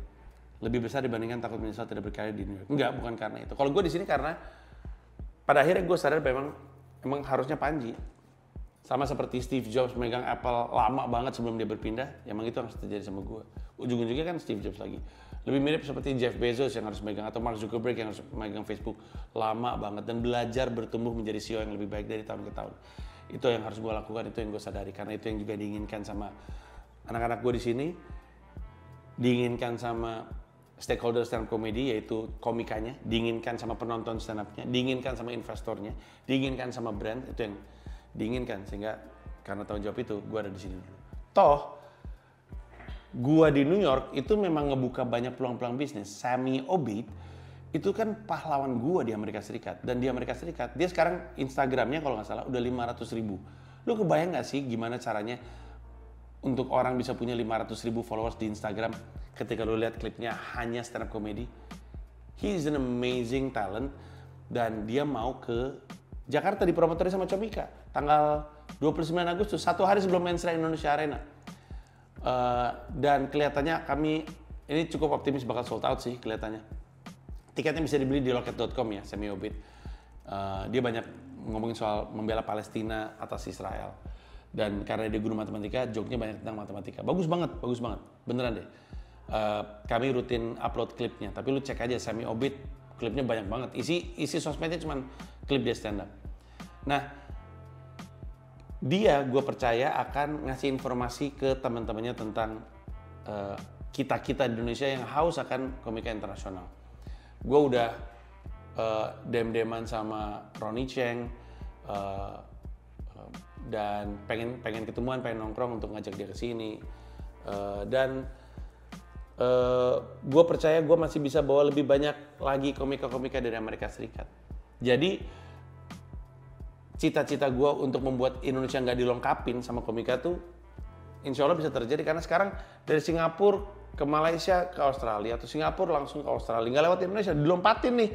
Lebih besar dibandingkan takut menyesal tidak berkarir di New York. Enggak, bukan karena itu. Kalau gue di sini karena pada akhirnya gue sadar memang harusnya Panji. Sama seperti Steve Jobs megang Apple lama banget sebelum dia berpindah, emang itu harus terjadi sama gue. Ujung-ujungnya kan Steve Jobs lagi. Lebih mirip seperti Jeff Bezos yang harus megang, atau Mark Zuckerberg yang harus megang Facebook lama banget dan belajar bertumbuh menjadi CEO yang lebih baik dari tahun ke tahun. Itu yang harus gue lakukan, itu yang gue sadari, karena itu yang juga diinginkan sama anak-anak gue di sini, diinginkan sama stakeholder stand up comedy, yaitu komikanya, diinginkan sama penonton stand up-nya, diinginkan sama investornya, diinginkan sama brand, itu yang diinginkan. Sehingga karena tanggung jawab itu, gue ada di sini dulu. Toh, gue di New York itu memang ngebuka banyak peluang-peluang bisnis. Sami Obeid itu kan pahlawan gue di Amerika Serikat. Dan di Amerika Serikat, dia sekarang Instagramnya kalau nggak salah udah 500.000. Lu kebayang nggak sih gimana caranya untuk orang bisa punya 500.000 followers di Instagram ketika lu lihat klipnya hanya stand up comedy? He is an amazing talent. Dan dia mau ke Jakarta dipromotori sama Comika tanggal 29 Agustus, 1 hari sebelum Mensra Indonesia Arena. Dan kelihatannya kami ini cukup optimis bakal sold out sih kelihatannya. Tiketnya bisa dibeli di loket.com ya, Sami Obeid. Dia banyak ngomongin soal membela Palestina atas Israel. Dan karena dia guru matematika, joke-nya banyak tentang matematika. Bagus banget, beneran deh. Kami rutin upload klipnya, tapi lu cek aja Sami Obeid, klipnya banyak banget. Isi sosmednya cuman klip dia stand up. Nah, dia gue percaya akan ngasih informasi ke teman-temannya tentang kita-kita di Indonesia yang haus akan komika internasional. Gue udah dem-deman sama Ronnie Cheng dan pengen ketemuan, pengen nongkrong untuk ngajak dia ke sini. Dan gue percaya gue masih bisa bawa lebih banyak lagi komika-komika dari Amerika Serikat. Jadi cita-cita gue untuk membuat Indonesia nggak dilengkapin sama komika tuh insya Allah bisa terjadi, karena sekarang dari Singapura ke Malaysia ke Australia, atau Singapura langsung ke Australia, nggak lewat Indonesia, dilompatin nih.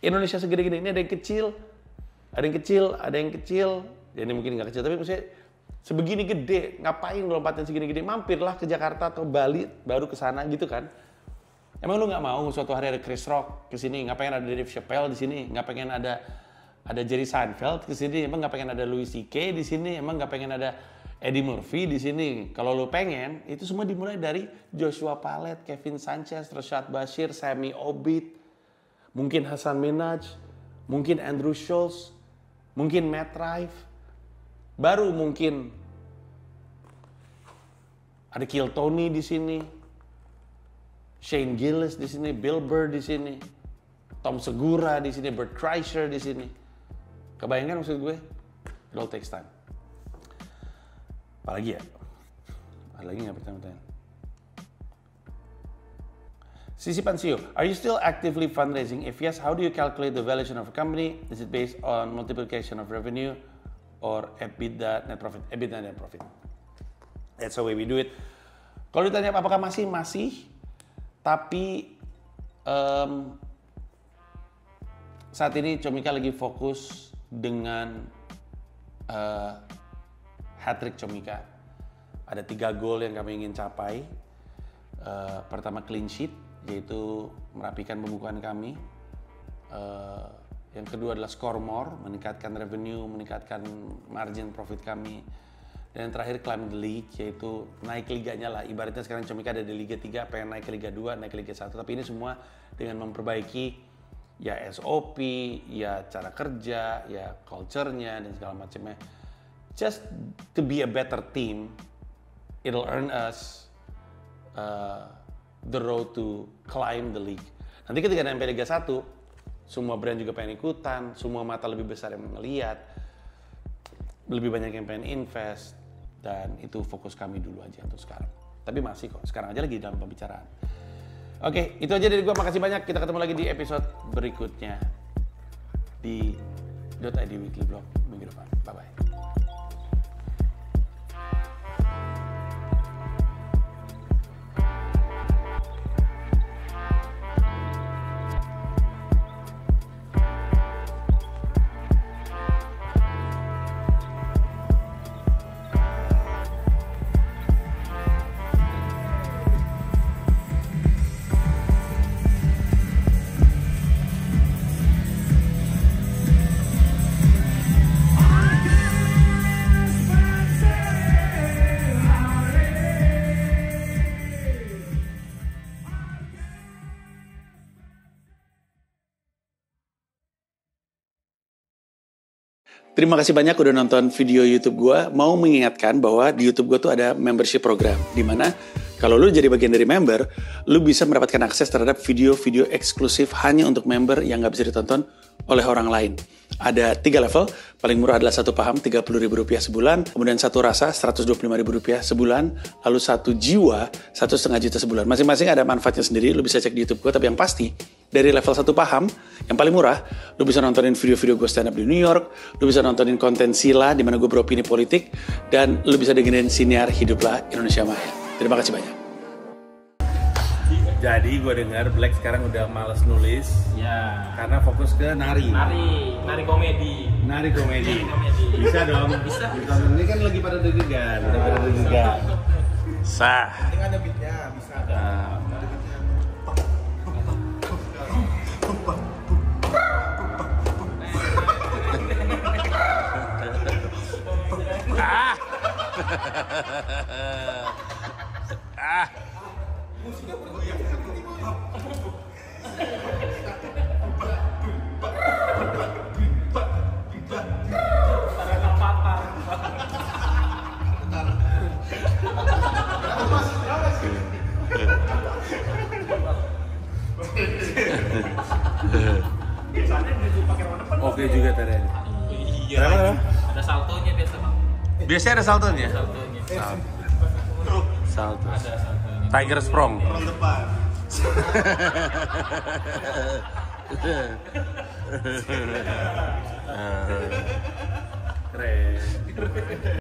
Indonesia segede-gede ini ada yang kecil, ya ini mungkin nggak kecil, tapi maksudnya sebegini gede, ngapain lompatin segini gede? Mampirlah ke Jakarta atau Bali baru ke sana gitu kan. Emang lu nggak mau suatu hari ada Chris Rock ke sini, nggak pengen ada Dave Chappelle di sini, nggak pengen ada Jerry Seinfeld ke sini, emang nggak pengen ada Louis C.K. di sini, emang nggak pengen ada Eddie Murphy di sini. Kalau lu pengen, itu semua dimulai dari Joshua Pallet, Kevin Sanchez, Rashad Bashir, Sammy Obeid, mungkin Hasan Minhaj, mungkin Andrew Schultz, mungkin Matt Rife, baru mungkin ada Kill Tony di sini, Shane Gillis di sini, Bill Burr di sini, Tom Segura di sini, Bert Kreischer di sini. Kebayangkan maksud gue? It all takes time. Apalagi ya? Ada lagi nggak pertanyaan? Sisi Pansio, are you still actively fundraising? If yes, how do you calculate the valuation of a company? Is it based on multiplication of revenue or EBITDA net profit? EBITDA net profit. That's the way we do it. Kalau ditanya apakah masih, tapi saat ini Comika lagi fokus dengan hat-trick Comika. Ada 3 goal yang kami ingin capai. Pertama clean sheet, yaitu merapikan pembukuan kami. Yang kedua adalah score more, meningkatkan revenue, meningkatkan margin profit kami. Dan yang terakhir climb the league, yaitu naik liganya lah. Ibaratnya sekarang Comika ada di Liga 3, pengen naik ke Liga 2, naik ke Liga 1. Tapi ini semua dengan memperbaiki ya SOP, ya cara kerja, ya culture-nya, dan segala macamnya. Just to be a better team, it'll earn us the road to climb the league. Nanti ketika sampai Liga 1, semua brand juga pengen ikutan, semua mata lebih besar yang ngeliat, lebih banyak yang pengen invest, dan itu fokus kami dulu aja untuk sekarang. Tapi masih kok, sekarang aja lagi dalam pembicaraan. Oke, itu aja dari gua, makasih banyak. Kita ketemu lagi di episode berikutnya di .id Weekly Blog minggu depan. Bye-bye. Terima kasih banyak udah nonton video YouTube gue. Mau mengingatkan bahwa di YouTube gue tuh ada membership program, di mana kalau lu jadi bagian dari member, lu bisa mendapatkan akses terhadap video-video eksklusif hanya untuk member yang nggak bisa ditonton oleh orang lain. Ada 3 level, paling murah adalah 1 paham Rp30.000 sebulan, kemudian 1 rasa Rp125.000 sebulan, lalu 1 jiwa Rp1,5 juta sebulan. Masing-masing ada manfaatnya sendiri, lu bisa cek di YouTube gue, tapi yang pasti dari level 1 paham, yang paling murah, lu bisa nontonin video-video gue stand up di New York, lu bisa nontonin konten Sila, di mana gue beropini politik, dan lu bisa dengerin siniar Hiduplah Indonesia Maya. Terima kasih banyak. Jadi gue dengar Black sekarang udah males nulis, ya, karena fokus ke nari komedi. Nari komedi. Bisa dong. Bisa. Ini kan lagi pada deg-degan, Sah. Ini ada beatnya, bisa. Musiknya bergoyang. Oke juga tadi. Iya. Ada saltonya biasa, Bang. Biasanya ada saltonya. Salto. Tiger Sprong. Orang depan. Keren.